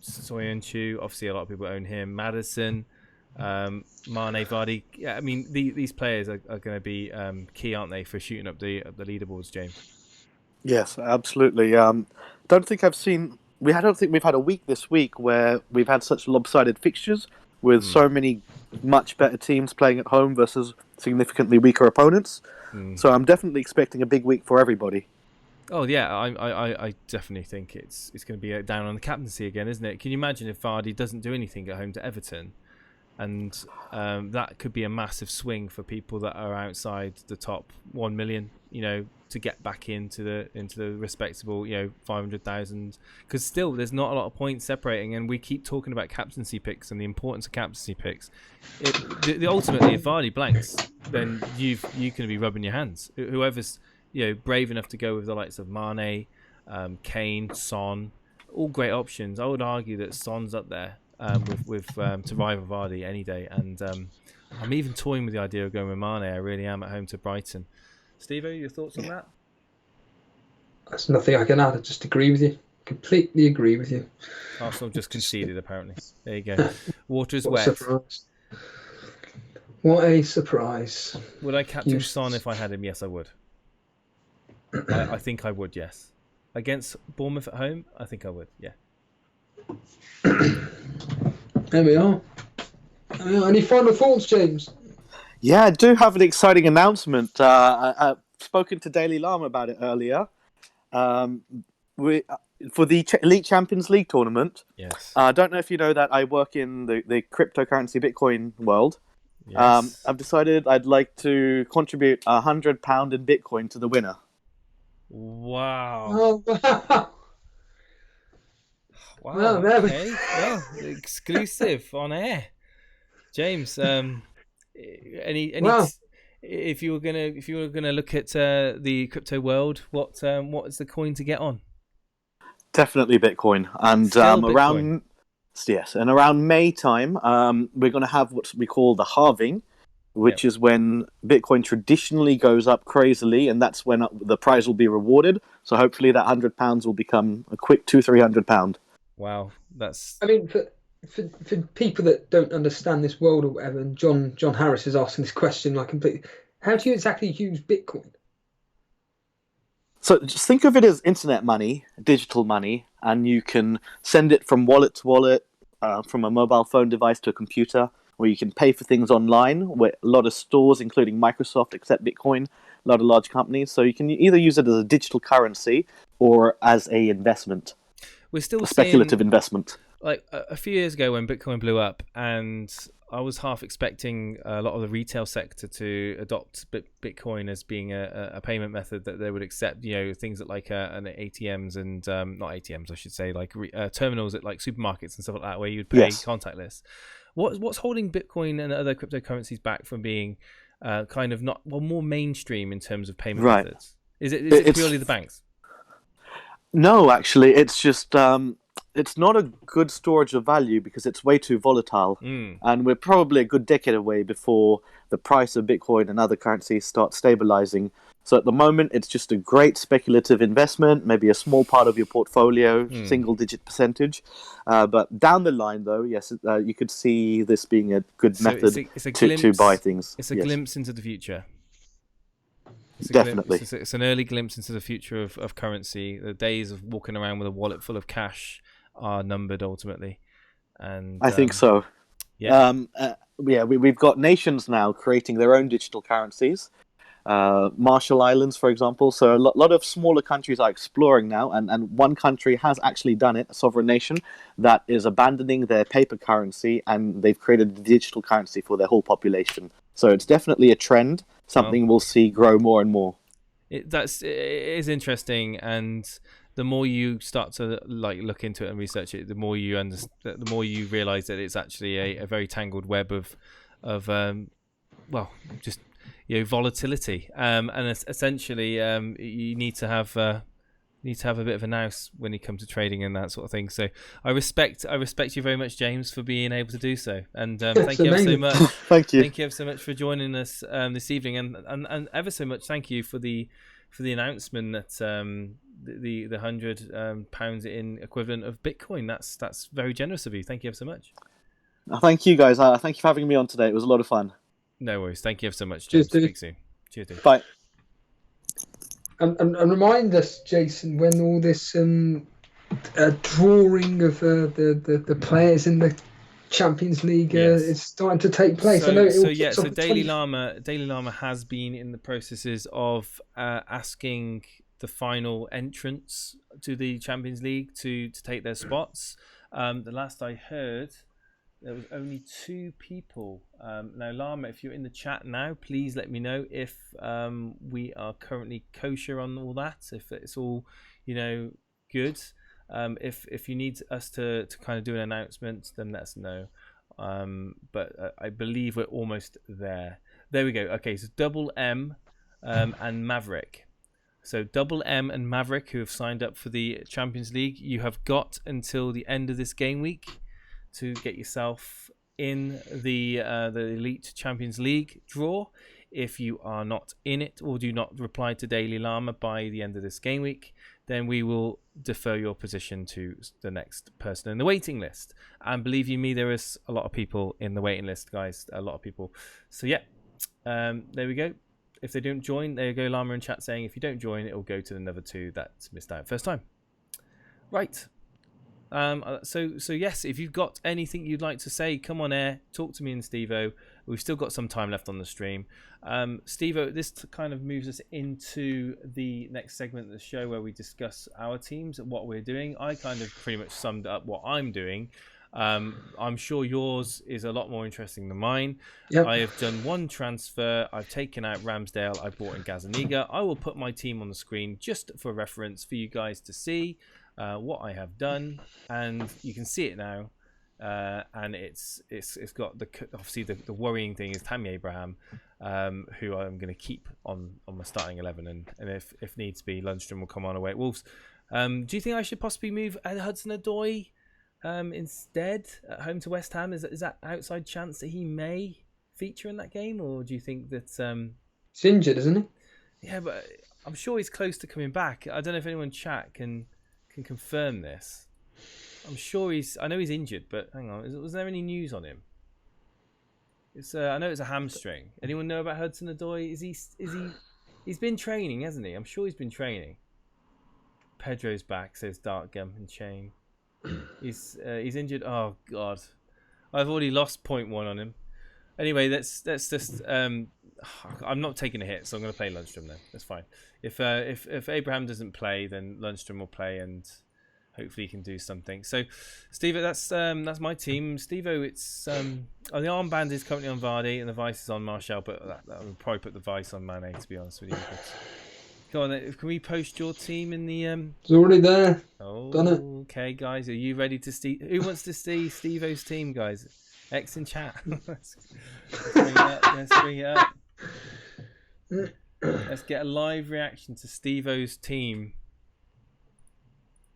Soyuncu. Obviously, a lot of people own him. Maddison. Mane, Vardy. Yeah, I mean these players are going to be key, aren't they, for shooting up the leaderboards, James?
Yes, absolutely. I don't think we've had a week this week where we've had such lopsided fixtures with so many much better teams playing at home versus significantly weaker opponents. So I'm definitely expecting a big week for everybody.
Oh yeah, I definitely think it's going to be down on the captaincy again, isn't it? Can you imagine if Vardy doesn't do anything at home to Everton? And that could be a massive swing for people that are outside the top 1 million, to get back into the respectable, 500,000. Because still, there's not a lot of points separating, and we keep talking about captaincy picks and the importance of captaincy picks. Ultimately, if Vardy blanks, then you can be rubbing your hands. Whoever's brave enough to go with the likes of Mane, Kane, Son, all great options. I would argue that Son's up there. With to rival Vardy any day, and I'm even toying with the idea of going with Mane. I really am at home to Brighton. Steve-O, your thoughts on that?
There's nothing I can add. I just agree with you. Completely agree with you.
Arsenal just conceded, apparently. There you go. Water is wet.
Surprise. What a surprise.
Would I captain Son if I had him? Yes, I would. I think I would, yes. Against Bournemouth at home, I think I would, yeah.
There we are. Any final thoughts, James?
Yeah, I do have an exciting announcement. I've spoken to Daily Llama about it earlier. For the Elite Champions League tournament.
Yes.
I don't know if you know that I work in the cryptocurrency Bitcoin world.
Yes.
I've decided I'd like to contribute £100 in Bitcoin to the winner.
Wow.
Oh, wow.
Wow.
Well,
Okay. Well, exclusive on air, James.
Wow.
If you were gonna look at the crypto world, what is the coin to get on?
Definitely Bitcoin, and
Bitcoin.
around May time, we're going to have what we call the halving, which is when Bitcoin traditionally goes up crazily, and that's when the prize will be rewarded. So hopefully that £100 will become a quick £200-300.
Wow, that's.
I mean, for people that don't understand this world or whatever, and John Harris is asking this question like completely. How do you exactly use Bitcoin?
So just think of it as internet money, digital money, and you can send it from wallet to wallet, from a mobile phone device to a computer, or you can pay for things online, where a lot of stores, including Microsoft, accept Bitcoin, a lot of large companies. So you can either use it as a digital currency or as a investment.
We're still
a speculative investment.
Like a few years ago when Bitcoin blew up, and I was half expecting a lot of the retail sector to adopt Bitcoin as being a payment method that they would accept, things that like an ATMs and not ATMs, I should say, like terminals at like supermarkets and stuff like that, where you'd pay contactless. What's holding Bitcoin and other cryptocurrencies back from being kind of more mainstream in terms of payment methods? Is it purely the banks?
No, actually, it's just it's not a good storage of value because it's way too volatile. And we're probably a good decade away before the price of Bitcoin and other currencies start stabilizing. So at the moment, it's just a great speculative investment, maybe a small part of your portfolio, single-digit percentage. But down the line, though, yes, you could see this being a good method to buy things.
It's a glimpse into the future.
Definitely.
It's an early glimpse into the future of currency. The days of walking around with a wallet full of cash are numbered ultimately. And
I think so.
Yeah.
We've got nations now creating their own digital currencies. Marshall Islands, for example. So a lot of smaller countries are exploring now, and one country has actually done it, a sovereign nation, that is abandoning their paper currency, and they've created a digital currency for their whole population. So it's definitely a trend, something we'll see grow more and more.
It is interesting, and the more you start to look into it and research it, the more you realize that it's actually a very tangled web of volatility, and essentially you need to have a bit of a nous when you come to trading and that sort of thing. So I respect you very much, James, for being able to do so, and thank you ever so much.
Thank you
ever so much for joining us this evening, and ever so much thank you for the announcement that the £100 in equivalent of Bitcoin. That's very generous of you. Thank you ever so much.
Thank you, guys. Thank you for having me on today. It was a lot of fun.
No worries. Thank you ever so much, James. Speak soon. Cheers, dude.
Bye.
And remind us, Jason, when all this drawing of the players in the Champions League is starting to take place.
So Daily Llama has been in the processes of asking the final entrants to the Champions League to take their spots. The last I heard, there was only 2 people. Now, Llama, if you're in the chat now, please let me know if we are currently kosher on all that, if it's all, good. If you need us to kind of do an announcement, then let us know. But I believe we're almost there. There we go. Okay, so Double M and Maverick. So Double M and Maverick, who have signed up for the Champions League, you have got until the end of this game week to get yourself in the Elite Champions League draw. If you are not in it or do not reply to Daily Llama by the end of this game week, then we will defer your position to the next person in the waiting list. And believe you me, there is a lot of people in the waiting list, guys. A lot of people. So yeah, there we go. If they don't join, there you go, Llama in chat saying if you don't join, it will go to the another 2 that's missed out first time. Right. So yes, if you've got anything you'd like to say, come on air, talk to me and Steve-O. We've still got some time left on the stream. Steve-O, this kind of moves us into the next segment of the show where we discuss our teams and what we're doing. I kind of pretty much summed up what I'm doing. I'm sure yours is a lot more interesting than mine. Yep. I have done 1 transfer. I've taken out Ramsdale. I brought in Gazaniga. I will put my team on the screen just for reference for you guys to see what I have done, and you can see it now. And it's got obviously the worrying thing is Tammy Abraham, who I'm going to keep on my starting 11, and if needs be, Lundstrom will come on away at Wolves. Do you think I should possibly move Hudson-Odoi instead at home to West Ham? Is that outside chance that he may feature in that game, or do you think that
he's injured, isn't he?
Yeah, but I'm sure he's close to coming back. I don't know if anyone in chat can confirm this. I'm sure I know he's injured, but hang on, was there any news on him? I know it's a hamstring. Anyone know about Hudson-Odoi? Is he's been training, hasn't he? I'm sure he's been training. Pedro's back, says Dark Gum and Chain. He's injured. Oh god, I've already lost 0.1 on him. Anyway, that's just I'm not taking a hit, so I'm going to play Lundstrom then. That's fine. If Abraham doesn't play, then Lundstrom will play, and hopefully he can do something. So, Steve, that's my team. Steve-O, it's the armband is currently on Vardy and the vice is on Martial, but that would probably put the vice on Mane, to be honest with you. But, go on, can we post your team in the?
It's already there.
Oh,
done it.
Okay, guys, are you ready to see? Who wants to see Steve-O's team, guys? X in chat. Let's bring it up. Let's get a live reaction to Steve-O's team.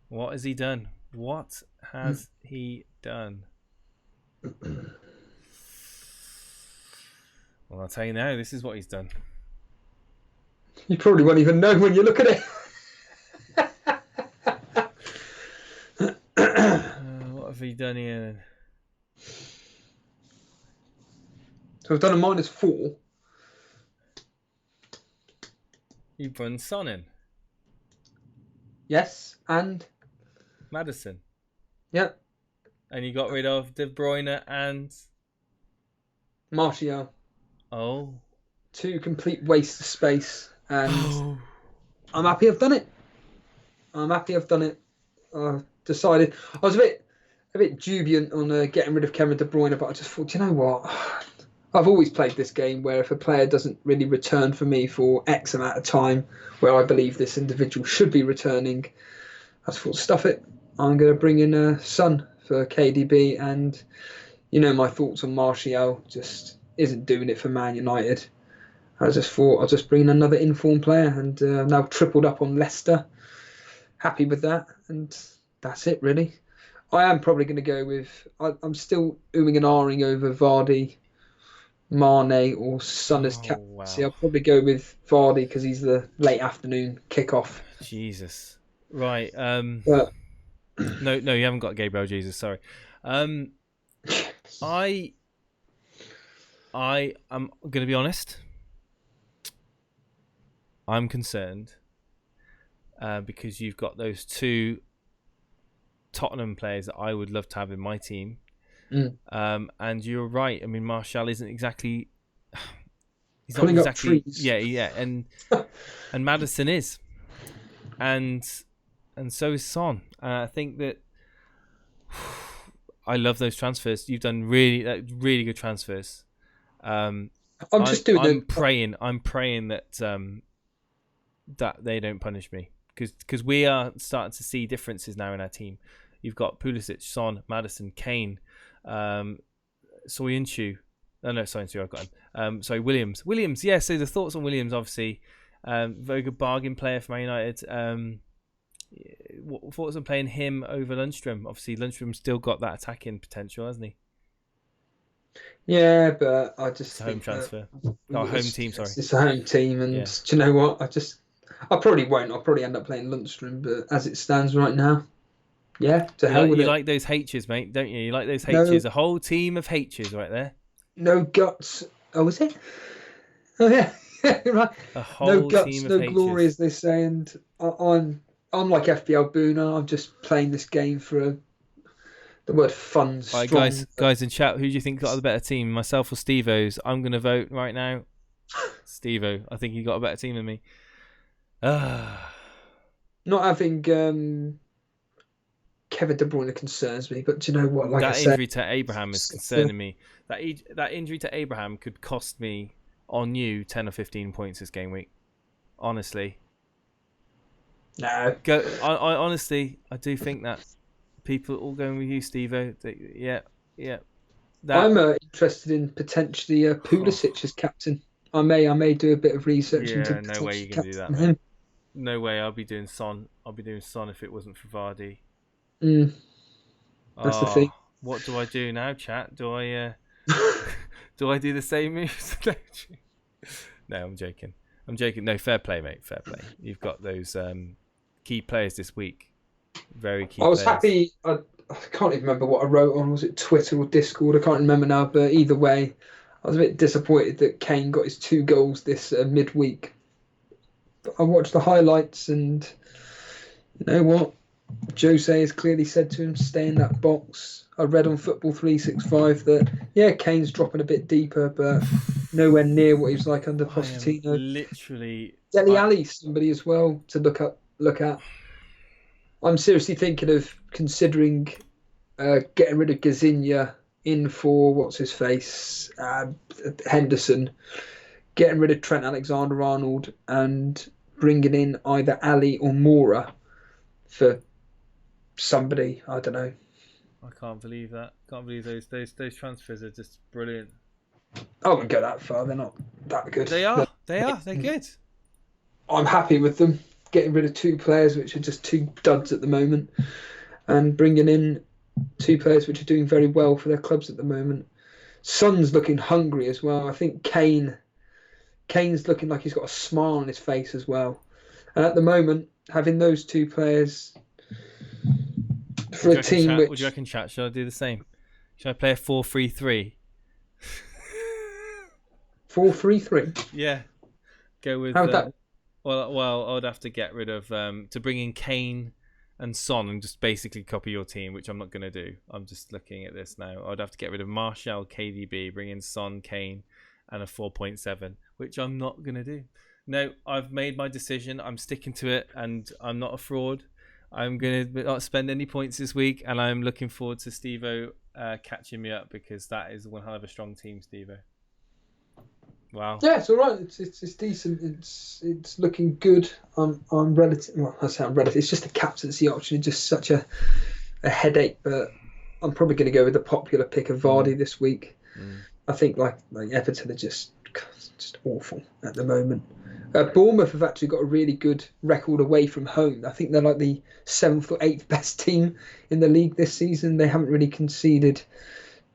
What has he done? What has he done? Well, I'll tell you now, this is what he's done.
You probably won't even know when you look at it.
What have he done here?
So I've done a -4.
You've run Son in.
Yes, and
Maddison.
Yep.
And you got rid of De Bruyne and...
Martial.
Oh.
2 complete waste of space. And I'm happy I've done it. I decided... I was a bit dubious on getting rid of Kevin De Bruyne, but I just thought, you know what? I've always played this game where if a player doesn't really return for me for X amount of time, where I believe this individual should be returning, I just thought, stuff it. I'm going to bring in Son for KDB, and my thoughts on Martial just isn't doing it for Man United. I just thought I'll just bring in another informed player, and now tripled up on Leicester. Happy with that, and that's it really. I am probably going to go with... I'm still oohing and ahhing over Vardy, Mane or Son as captaincy. I'll probably go with Vardy because he's the late afternoon kickoff.
Jesus. Right.
But
No, you haven't got Gabriel Jesus. Sorry. I am going to be honest. I'm concerned because you've got those 2 Tottenham players that I would love to have in my team. And you're right. I mean, Martial isn't exactly. He's not exactly. Yeah, and Maddison is, and so is Son. I think that I love those transfers. You've done really good transfers. I'm praying that that they don't punish me because we are starting to see differences now in our team. You've got Pulisic, Son, Maddison, Kane. Soyuncu. Oh no, Soyuncu, I've got him. Sorry, Williams. Yeah, so the thoughts on Williams, obviously. Very good bargain player for Man United. What thoughts on playing him over Lundstrom? Obviously, Lundstrom's still got that attacking potential, hasn't he?
Yeah, but I just
it's a home transfer. Home team, sorry.
It's a home team, and do you know what? I probably won't. I'll probably end up playing Lundstrom, but as it stands right now, yeah, hell with it.
You like those H's, mate, don't you? You like those H's. A whole team of H's right there.
No guts. Oh, is it? Oh, yeah. Right.
A whole
no guts,
team
no
of H's.
glory, as they say. And I'm like FPL Boona. I'm just playing this game for the word fun.
Right, guys in chat, who do you think got the better team, myself or Steve-O's? I'm going to vote right now. Steve-O. I think he got a better team than me.
Not having Kevin De Bruyne concerns me, but do you know what? Like
that injury to Abraham is concerning me. That injury to Abraham could cost me on you 10 or 15 points this game week. Honestly.
No.
I honestly, I do think that people all going with you, Steve-O. Yeah.
I'm interested in potentially Pulisic as captain. I may do a bit of research into.
No way you can do that, man. No way. I'll be doing Son if it wasn't for Vardy.
That's the thing.
What do I do now, chat? Do I do I do the same moves? No, I'm joking. No, fair play, mate. Fair play. You've got those key players this week. Very key.
I was
players.
happy. I can't even remember what I wrote on. Was it Twitter or Discord? I can't remember now. But either way, I was a bit disappointed that Kane got his 2 goals this midweek. But I watched the highlights, and you know what? Jose has clearly said to him, stay in that box. I read on Football 365 that, Kane's dropping a bit deeper, but nowhere near what he was like under Pochettino.
Literally.
Dele Alli, somebody as well to look at. I'm seriously thinking of considering getting rid of Gazziniga in for, what's-his-face, Henderson, getting rid of Trent Alexander-Arnold and bringing in either Ali or Mora for somebody, I don't know.
I can't believe that. Can't believe those transfers are just brilliant.
I wouldn't go that far. They're not that good.
They are. They're good.
I'm happy with them. Getting rid of 2 players, which are just 2 duds at the moment. and bringing in two players which are doing very well for their clubs at the moment. Son's looking hungry as well. I think Kane's looking like he's got a smile on his face as well. And at the moment, having those two players for a team which...
What do you reckon, chat? Should I do the same? Should I play a 4-3-3?
4-3-3?
Yeah. Go with...
How would that...
Well, I'd have to get rid of... to bring in Kane and Son and just basically copy your team, which I'm not going to do. I'm just looking at this now. I'd have to get rid of Martial, KDB, bring in Son, Kane, and a 4.7, which I'm not going to do. No, I've made my decision. I'm sticking to it, and I'm not a fraud. I'm going to not spend any points this week, and I'm looking forward to Steve-O catching me up, because that is one hell of a strong team, Steve-O. Wow.
Yeah, it's all right. It's decent. It's looking good. I'm relative. Well, I say I'm relative. It's just a captaincy option. It's just such a headache. But I'm probably going to go with the popular pick of Vardy this week. I think like Everton are just awful at the moment. Bournemouth have actually got a really good record away from home. I think they're like the 7th or 8th best team in the league this season. They haven't really conceded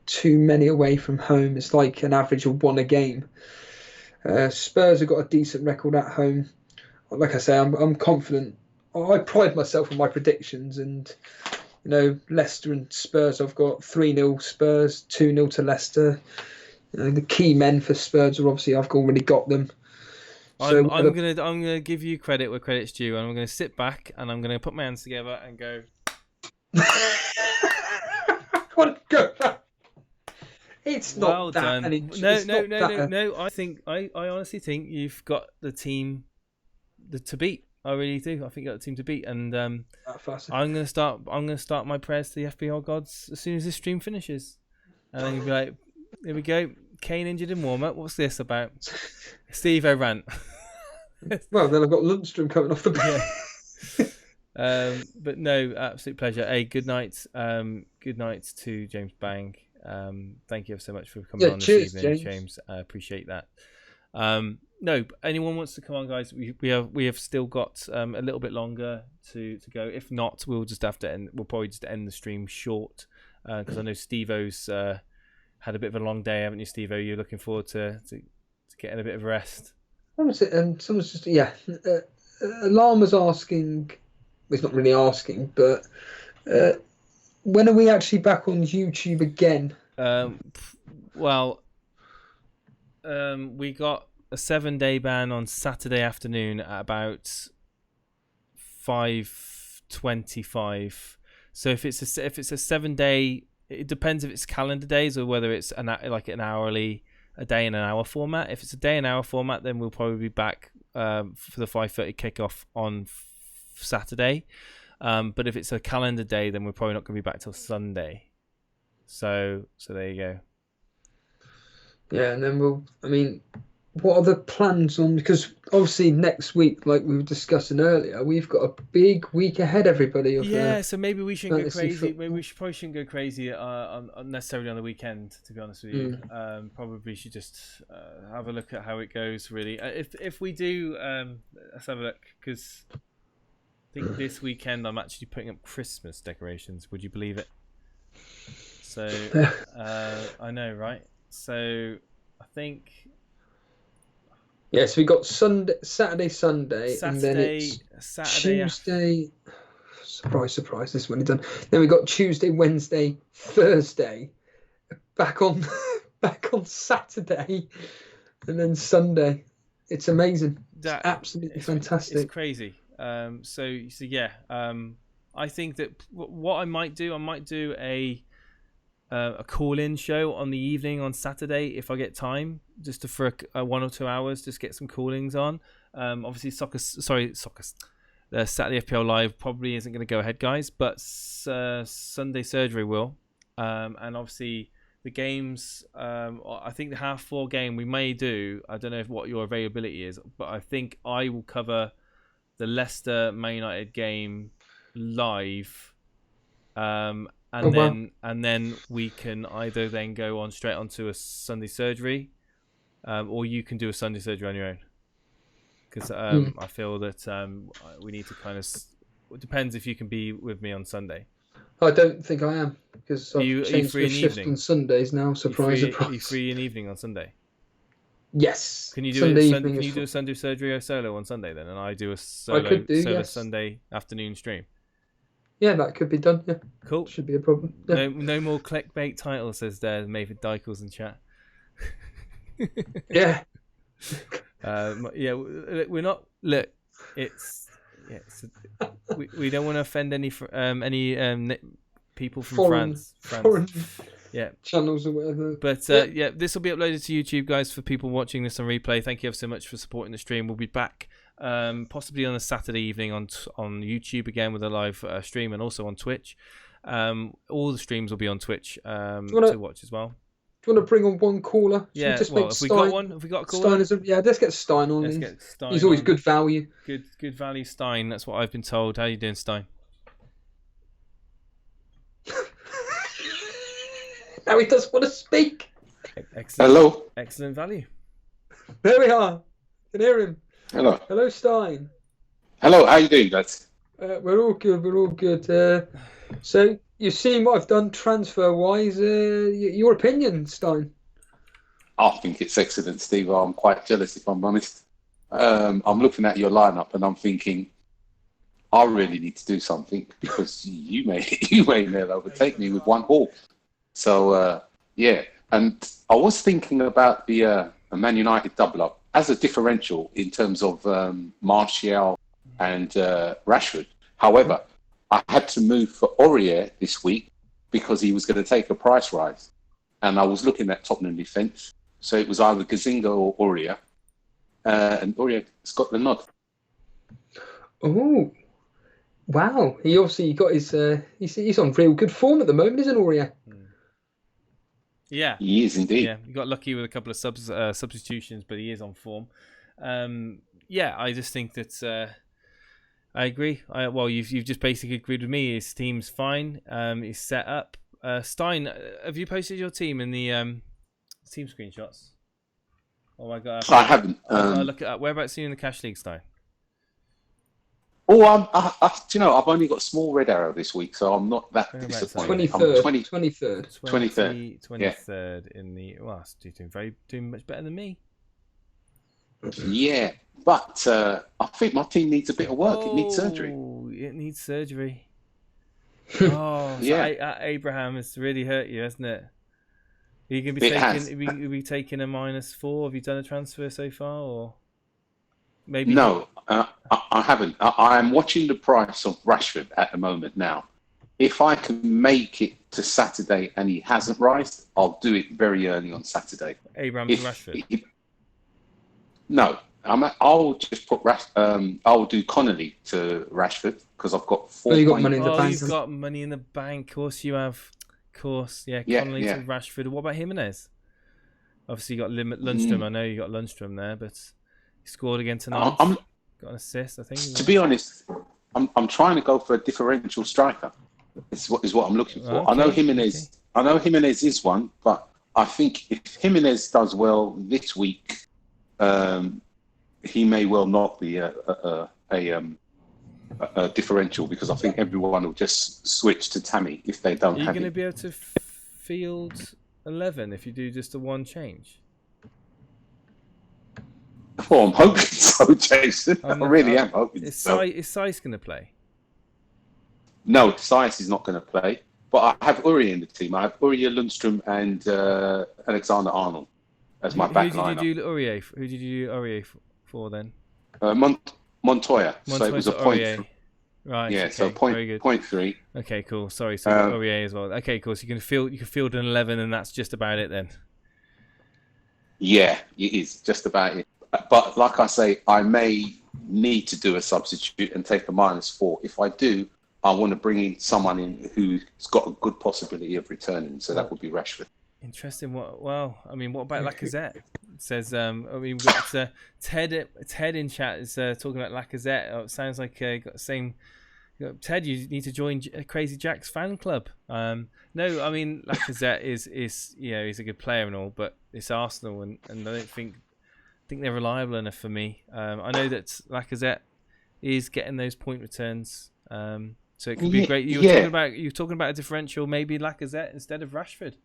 too many away from home. It's like an average of 1 a game. Spurs have got a decent record at home. Like I say, I'm confident. I pride myself on my predictions, and Leicester and Spurs, I've got 3-0 Spurs, 2-0 to Leicester. The key men for Spurs are obviously I've already got them. So
I'm gonna give you credit where credit's due, and I'm gonna sit back and I'm gonna put my hands together and go.
It's not
well
that.
done. No. I honestly think you've got the team to beat. I really do. I think you got the team to beat, and I'm gonna start my prayers to the FPL gods as soon as this stream finishes, and then you'll be like, "Here we go. Kane injured in warm up. What's this about?" Steve O'Rant.
Well, then I've got Lundstrom coming off the bench.
But no, absolute pleasure. Hey, good night. Good night to James Bang. Thank you so much for coming on this evening, James. I appreciate that. No, anyone wants to come on, guys? We have still got a little bit longer to go. If not, we'll just have to end. We'll probably just end the stream short because I know Steve-O's had a bit of a long day, haven't you, Steve-O? You're looking forward to getting a bit of rest.
Someone's just Alarm was asking. Well, he's not really asking, but. When are we actually back on YouTube again?
We got a 7-day ban on Saturday afternoon at about 5:25. So if it's a 7-day, it depends if it's calendar days or whether it's like an hourly, a day and an hour format. If it's a day and hour format, then we'll probably be back for the 5:30 kickoff on Saturday. But if it's a calendar day, then we're probably not going to be back till Sunday. So there you go.
Yeah, and then what are the plans on? Because obviously next week, like we were discussing earlier, we've got a big week ahead, everybody.
So maybe we shouldn't go crazy. Maybe we probably shouldn't go crazy necessarily on the weekend, to be honest with you. Probably should just have a look at how it goes, really. If we do, let's have a look, because... I think this weekend I'm actually putting up Christmas decorations. Would you believe it? So I know, right? So I think.
Yeah, so we got Saturday, Sunday, and then it's Tuesday. Surprise! This one done. Then we got Tuesday, Wednesday, Thursday, back on Saturday, and then Sunday. It's amazing. It's absolutely fantastic.
It's crazy. I think that what I might do a call-in show on the evening on Saturday if I get time, just for 1 or 2 hours, just get some callings on. Obviously, the Saturday FPL Live probably isn't going to go ahead, guys, but Sunday Surgery will. And obviously the games, I think the 4:30 game we may do. I don't know what your availability is, but I think I will cover the Leicester Man United game live, and then we can either then go on straight onto a Sunday Surgery, or you can do a Sunday Surgery on your own. Because I feel that we need to kind of. It depends if you can be with me on Sunday.
I don't think I am because
Are
I've
you
changed
free
my
in the
shift
evening?
on Sundays now. Surprise,
Are you
surprise.
free in the evening on Sunday?
Yes.
Can you do
Sunday
it?
evening
Can
is
you do
fine.
a Sunday Sergio solo on Sunday then, and I do a
I could do,
solo
yes.
Sunday afternoon stream?
Yeah, that could be done. Yeah,
Cool.
should be a problem. Yeah.
No more clickbait titles, says Mavid Dykels in chat.
Yeah.
Yeah, we're not. Look, we don't want to offend any people from France.
Foreign
Yeah,
channels or whatever.
but yeah, this will be uploaded to YouTube, guys, for people watching this on replay. Thank you ever so much for supporting the stream. We'll be back possibly on a Saturday evening on YouTube again with a live stream, and also on Twitch. All the streams will be on Twitch to watch as well.
Do you want to bring on one caller?
Yeah, well, if we got one, if we got a caller,
yeah, let's get Stein on.
Let's get Stein.
He's always
on.
good value.
Good value, Stein. That's what I've been told. How you doing, Stein?
Now he does want to speak.
Excellent.
Hello.
Excellent value.
There we are. Can hear him.
Hello.
Hello, Stein.
Hello. How you doing, guys?
We're all good. We're all good. So you've seen what I've done transfer-wise. Your opinion, Stein?
I think it's excellent, Steve. I'm quite jealous, if I'm honest. I'm looking at your lineup and I'm thinking, I really need to do something because you may never overtake me with one ball. So yeah, and I was thinking about the Man United double up as a differential in terms of Martial and Rashford. However, I had to move for Aurier this week because he was going to take a price rise, and I was looking at Tottenham defence. So it was either Gazziniga or Aurier, and Aurier's got the nod.
Oh, wow! He obviously got his. He's on real good form at the moment, isn't Aurier?
Yeah,
he is indeed.
Yeah, he got lucky with a couple of substitutions, but he is on form. Yeah, I just think that I agree. Well, you've just basically agreed with me. His team's fine. He's set up. Stein, have you posted your team in the team screenshots? Oh my god,
I haven't.
I'll look it up. Whereabouts are you in the Cash League, Stein?
Oh, do you know, I've only got a small red arrow this week, so I'm not that disappointed.
23rd.
23rd
in the... Well, you're doing much better than me.
Yeah, but I think my team needs a bit of work. It needs surgery.
It needs surgery. Oh,
yeah.
Abraham has really hurt you, hasn't it? Are you going to be taking a -4? Have you done a transfer so far, or maybe?
No, I haven't. I am watching the price of Rashford at the moment now. If I can make it to Saturday and he hasn't rised, I'll do it very early on Saturday.
Abraham to Rashford.
No, I'll just put I'll do Connolly to Rashford because I've got 4
you got money in the bank.
You've got money in the bank. Of course you have. Of course, yeah. Connolly to Rashford. What about Jimenez? Obviously, you got Lundstrom. I know you got Lundstrom there, but he scored again tonight. Got an assist, I think.
To be honest, I'm trying to go for a differential striker. Is what I'm looking for.
Okay,
I know Jimenez. Okay. I know Jimenez is one, but I think if Jimenez does well this week, he may well not be a differential because I think everyone will just switch to Tammy if they don't have him.
Are you going to be able to field 11 if you do just a one change?
Well, I'm hoping so, Jason. I really am hoping so.
Is Saiss going to play?
No, Saiss is not going to play. But I have Uri in the team. I have Uri, Lundstrom, and Alexander-Arnold as my back lineup.
Who did you do Aurier for then?
Montoya. So it was a point.
Right.
Yeah.
Okay,
so point 3.
Okay. Cool. Sorry. So Aurier as well. Okay. Cool. So you can field an 11, and that's just about it then.
Yeah, it is just about it. But like I say, I may need to do a substitute and take a -4. If I do, I want to bring in someone who's got a good possibility of returning. So that would be Rashford.
Interesting. What about Lacazette? It says, we've got Ted in chat is talking about Lacazette. It sounds like got the same. Ted, you need to join Crazy Jack's fan club. No, I mean Lacazette is he's a good player and all, but it's Arsenal and I don't think they're reliable enough for me. I know that Lacazette is getting those point returns. So it could be great. You were talking about a differential, maybe Lacazette instead of Rashford.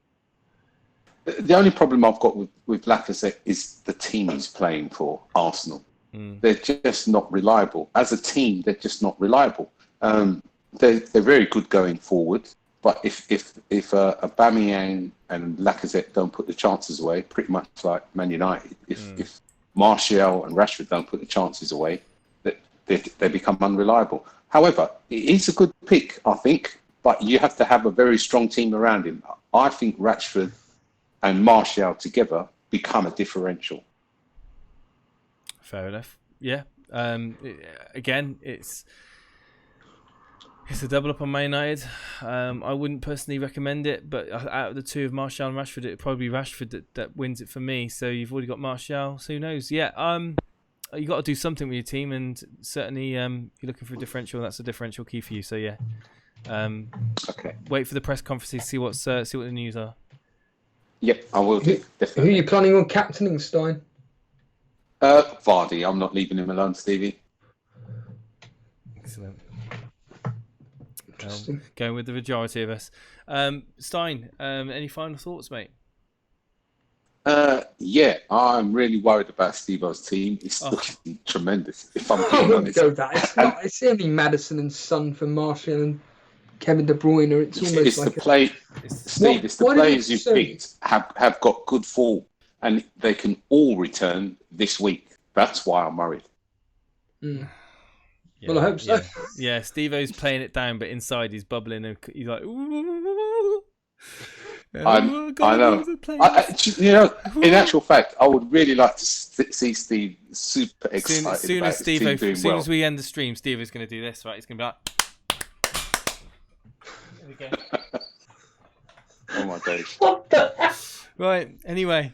The only problem I've got with Lacazette is the team he's playing for, Arsenal. They're just not reliable. As a team, they're just not reliable. They're very good going forward, but if Aubameyang and Lacazette don't put the chances away, pretty much like Man United, if Martial and Rashford don't put the chances away, they become unreliable. However, it's a good pick, I think, but you have to have a very strong team around him. I think Rashford and Martial together become a differential.
Fair enough. Yeah. Again, it's a double up on Man United. I wouldn't personally recommend it, but out of the two of Martial and Rashford, it'd probably be Rashford that wins it for me. So you've already got Martial, so who knows? Yeah. You got to do something with your team, and certainly you're looking for a differential. That's a differential key for you. So yeah.
Okay.
Wait for the press conference to see what the news are.
Yep, I will do. Definitely.
Who are you planning on captaining, Stein?
Vardy. I'm not leaving him alone, Stevie.
Excellent.
Interesting.
Going with the majority of us. Stein, any final thoughts, mate?
Yeah, I'm really worried about Steve-O's team. It's looking tremendous, if I'm
I
being
wouldn't
honest.
go that. It's only Maddison and Son for Martial and Kevin De Bruyne. It's almost
It's
like
the play, Steve. It's the players you picked have got good form, and they can all return this week. That's why I'm worried.
Yeah,
well, I hope so. Yeah, Steve-O's playing it down, but inside he's bubbling and he's like, ooh.
I know. In actual fact, I would really like to see Steve super excited about his team doing well.
As soon as we end the stream, Steve is going to do this, right? He's going to be like... There we go.
Oh my days.
What the heck?
Right, anyway.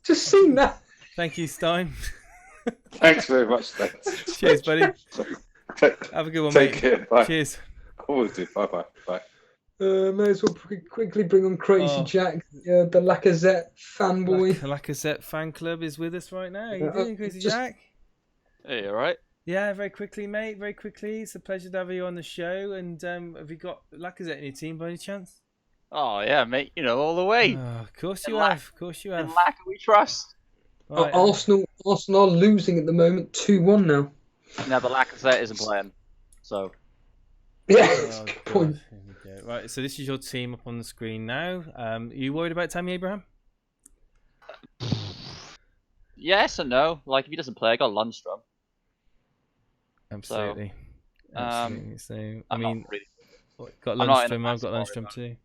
Just seen that.
Thank you, Stein.
Thanks very much, thanks.
Cheers, buddy. Have a good one, mate.
Take care. Bye.
Cheers.
Always do. Bye-bye. Bye.
May as well quickly bring on Crazy Jack, the Lacazette fanboy.
Lacazette fan club is with us right now. How you doing, Crazy Jack?
Hey, all right?
Yeah, very quickly, mate. Very quickly. It's a pleasure to have you on the show. And have you got Lacazette in your team by any chance?
Oh, yeah, mate. You know, all the way.
Of course you have. Of course you have.
In Lac we trust.
Right. Arsenal are losing at the moment, 2-1 now.
No, but Lacazette isn't playing, so...
Yeah, good point.
Right, so this is your team up on the screen now. Are you worried about Tammy Abraham?
Yes and no. Like, if he doesn't play, I got Lundstrom.
Absolutely.
So,
absolutely. So, I mean,
really...
got Lundstrom. I've got Lundstrom too.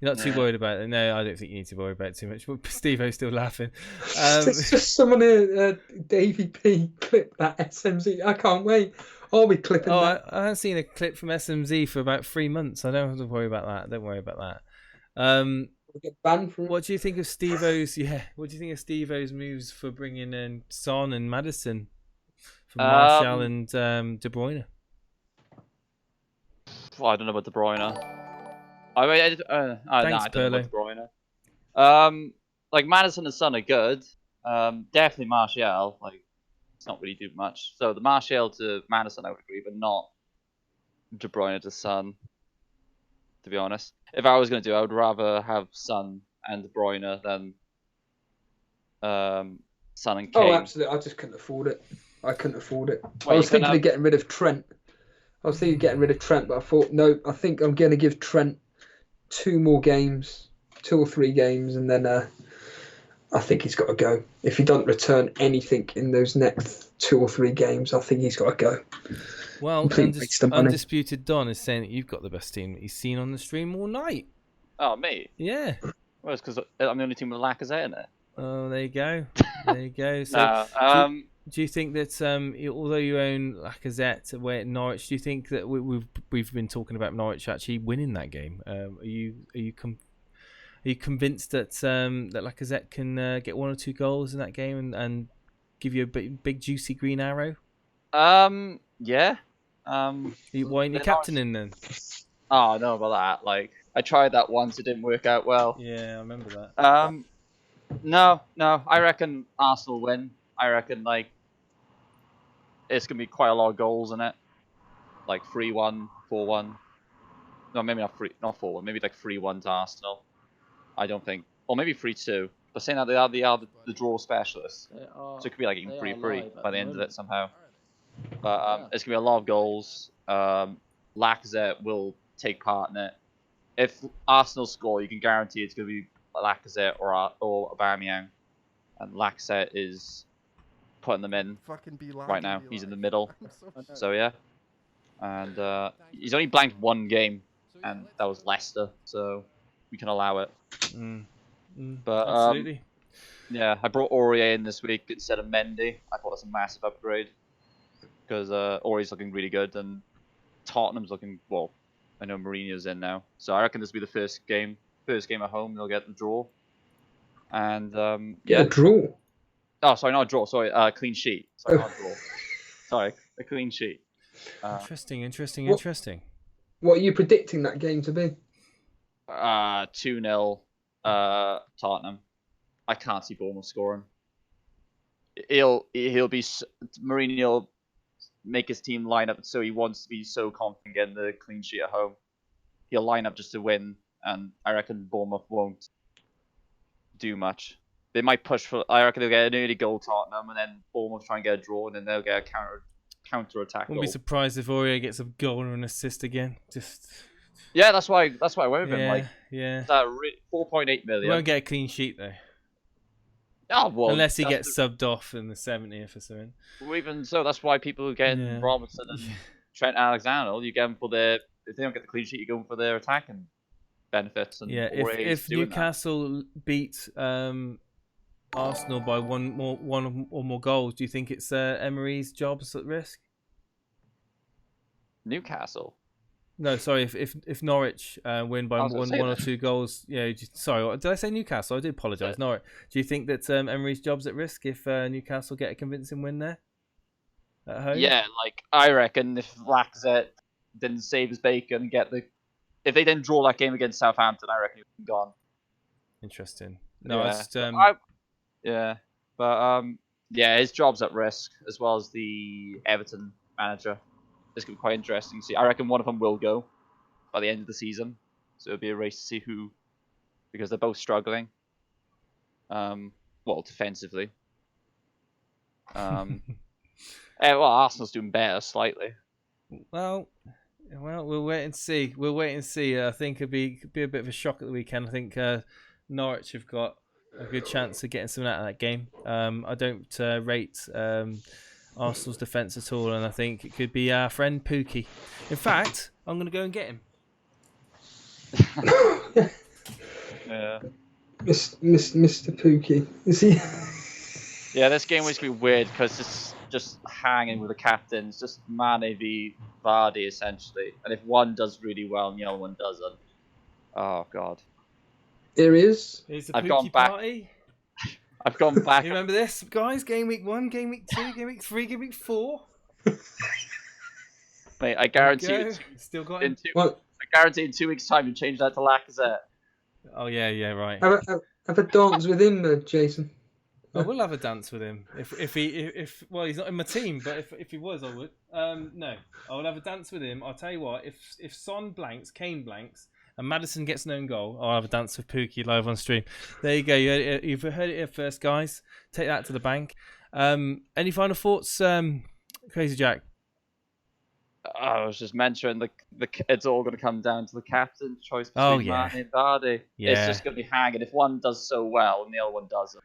You're not too worried about it. No, I don't think you need to worry about it too much. But Steve-O's still laughing.
It's just someone here, Davey P, clip that SMZ. I can't wait. I'll be clipping that.
I haven't seen a clip from SMZ for about 3 months. I don't have to worry about that. Don't worry about that.
We'll get banned for it.
What do you think of Steve-O's? Yeah. What do you think of Steve-O's moves for bringing in Son and Maddison for Martial and De Bruyne?
Well, I don't know about De Bruyne. I don't know about De Bruyne. Like Maddison and Son are good. Definitely Martial. Like, it's not really do much. So the Martial to Maddison, I would agree, but not De Bruyne to Son. To be honest, if I was going to do, I would rather have Son and De Bruyne than Son and Kane.
Oh, absolutely! I just couldn't afford it. I couldn't afford it. I was thinking of getting rid of Trent. But I thought, no, I think I'm going to give Trent 2 or 3 games, and then I think he's got to go. If he doesn't return anything in those next 2 or 3 games, I think he's got to go.
Well, Undisputed Don is saying that you've got the best team that he's seen on the stream all night.
Oh, me?
Yeah.
Well, it's because I'm the only team with Lacazette in it.
Oh, there you go. There you go. So, do you think that although you own Lacazette away at Norwich, do you think that we've been talking about Norwich actually winning that game? Are you convinced that that Lacazette can get 1 or 2 goals in that game and give you a big juicy green arrow?
Yeah.
Why ain't you captaining then?
Oh, I know about that. Like, I tried that once; it didn't work out well.
Yeah, I remember that.
No. I reckon Arsenal win. I reckon it's gonna be quite a lot of goals in it, like 3-1, 4-1. No, maybe not 4-1. Maybe like 3-1 to Arsenal. I don't think, or maybe 3-2. But saying that they are the draw specialists, so it could be like even 3-3 by the end of it somehow. But it's gonna be a lot of goals. Lacazette will take part in it. If Arsenal score, you can guarantee it's gonna be Lacazette or Aubameyang, and Lacazette is putting them in right now. He's in the middle, so yeah. And he's only blanked one game, and that was Leicester, so we can allow it. But
absolutely.
Yeah, I brought Aurier in this week instead of Mendy. I thought that's a massive upgrade because Aurier's looking really good, and Tottenham's looking well. I know Mourinho's in now, so I reckon this will be the first game at home. They'll get the draw, and
a draw.
Oh, sorry, not a draw. Sorry, clean sheet. Sorry, not a draw. Sorry, a clean sheet.
Interesting.
What are you predicting that game to be?
2-0 Tottenham. I can't see Bournemouth scoring. He'll be Mourinho make his team line up so he wants to be so confident getting the clean sheet at home. He'll line up just to win, and I reckon Bournemouth won't do much. They might push for. I reckon they'll get an early goal Tottenham, and then Bournemouth try and get a draw, and then they'll get a counter attack.
Wouldn't be surprised if Aurier gets a goal or an assist again.
Yeah, that's why I went with him. Like,
yeah.
4.8 million.
He won't get a clean sheet though.
Oh, well,
unless he gets subbed off in the 70th or something.
Well, even so, that's why people get Robertson and Trent Alexander. You get them for their. If they don't get the clean sheet, you go them for their attacking benefits. And
if Newcastle beat Arsenal by one or more goals, do you think it's Emery's job's at risk?
Newcastle.
No, sorry. If Norwich win by one or two goals, sorry, did I say Newcastle? I do apologise. Yeah. Norwich. Do you think that Emery's job's at risk if Newcastle get a convincing win there at home?
Yeah, like I reckon if Lacazette didn't save his bacon and if they didn't draw that game against Southampton, I reckon he'd be gone.
Interesting. No,
his job's at risk as well as the Everton manager. It's going to be quite interesting to see. I reckon one of them will go by the end of the season. So it'll be a race to see who, because they're both struggling. Defensively. Arsenal's doing better slightly.
Well, we'll wait and see. I think it'll be a bit of a shock at the weekend. I think Norwich have got a good chance of getting something out of that game. I don't rate Arsenal's defence at all, and I think it could be our friend Pookie. In fact, I'm going to go and get him.
Yeah.
Mr. Pookie. Is he?
Yeah, this game was going to be weird because it's just hanging with the captains, just Mane v Vardy essentially. And if one does really well and the other one doesn't, oh god.
There is.
I've gone back. Party. I've gone back.
You remember this, guys? Game week 1, game week 2, game week 3, game week 4.
Mate, I guarantee you.
Still got him.
I guarantee in 2 weeks' time you change that to Lacazette.
Oh yeah, right.
Have a dance with him, Jason.
I will have a dance with him if he's not in my team, but if he was, I would. No, I will have a dance with him. I'll tell you what, if Son blanks, Kane blanks, and Maddison gets an own goal, I'll have a dance with Pookie live on stream. There you go. You've heard it here first, guys. Take that to the bank. Any final thoughts, Crazy Jack?
I was just mentioning it's all going to come down to the captain's choice between Mane and Vardy. Yeah. It's just going to be hanging. If one does so well and the other one doesn't.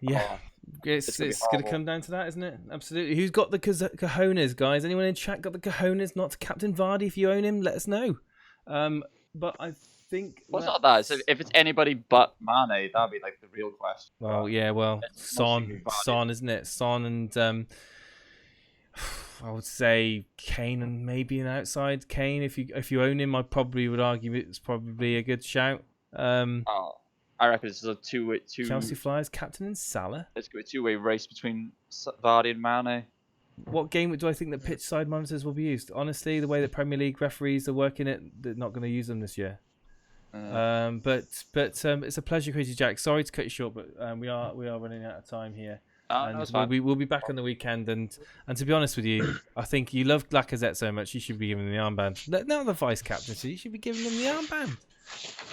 Yeah, it's going to come down to that, isn't it? Absolutely. Who's got the cojones, guys? Anyone in chat got the cojones not to captain Vardy? If you own him, let us know. But I think...
Well, it's not that. So if it's anybody but Mane, that'd be like the real question.
Well, yeah, Son, isn't it? Son and... I would say Kane and maybe an outside Kane. If you own him, I probably would argue it's probably a good shout.
I reckon it's a two
Chelsea Flyers captain and Salah.
It's going to be a two-way race between Vardy and Mane.
What game do I think that pitch side monitors will be used? Honestly, the way that Premier League referees are working it, they're not going to use them this year. But it's a pleasure, Crazy Jack. Sorry to cut you short, but we are running out of time here. And we'll be back on the weekend. And to be honest with you, I think you love Lacazette so much, you should be giving him the armband. Not the vice captaincy, you should be giving him the armband.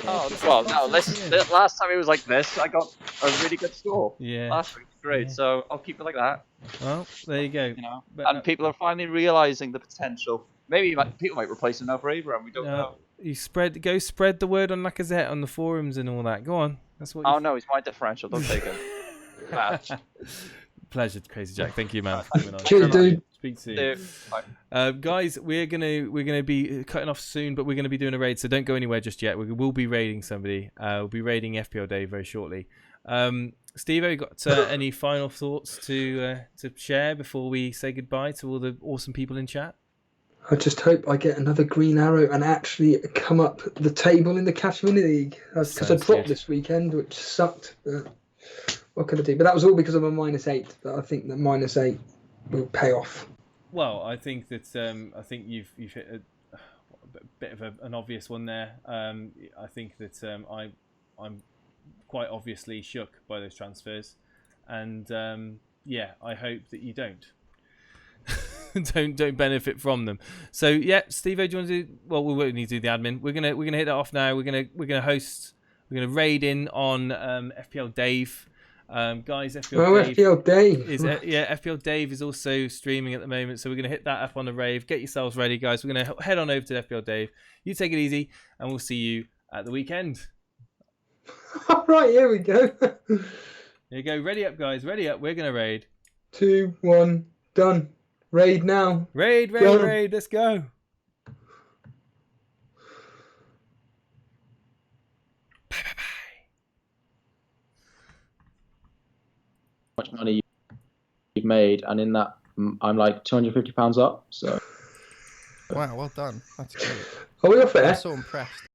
Oh, well, no, last time it was like this, I got a really good score.
Yeah.
Last week, great. Yeah. So I'll keep it like that.
Well, there you go.
You know, and people are finally realising the potential. Maybe people might replace him now for Abraham. We don't know.
You spread the word on Lacazette on the forums and all that. Go on. That's what.
Oh no, he's my differential. Don't take him.
Pleasure, Crazy Jack. Thank you, man.
Cheers, dude.
Speak soon. Guys, we're gonna be cutting off soon, but we're gonna be doing a raid, so don't go anywhere just yet. We will be raiding somebody. We'll be raiding FPL Dave very shortly. Steve, have you got any final thoughts to share before we say goodbye to all the awesome people in chat?
I just hope I get another green arrow and actually come up the table in the Cash Mini League. Because I dropped this weekend, which sucked. What could I do? But that was all because of a -8. But I think that -8 will pay off.
Well, I think that you've hit a bit of an obvious one there. I think that I'm quite obviously shook by those transfers, and I hope that you don't. don't benefit from them. So yeah, Steve, do you want to do? Well, we won't need to do the admin. We're gonna hit that off now. We're gonna host. We're gonna raid in on FPL Dave. Guys,
FPL Dave
FPL Dave is also streaming at the moment, so we're gonna hit that up on the rave. Get yourselves ready, guys. We're gonna head on over to FPL Dave. You take it easy, and we'll see you at the weekend.
All right, here we go.
Here you go. Ready up, guys. Ready up. We're gonna raid.
2, 1, done. Raid now.
Raid. Let's go. Bye.
Much money you've made, and in that I'm like £250 up. So
wow, well done. That's great.
Are we off there?
I'm so impressed.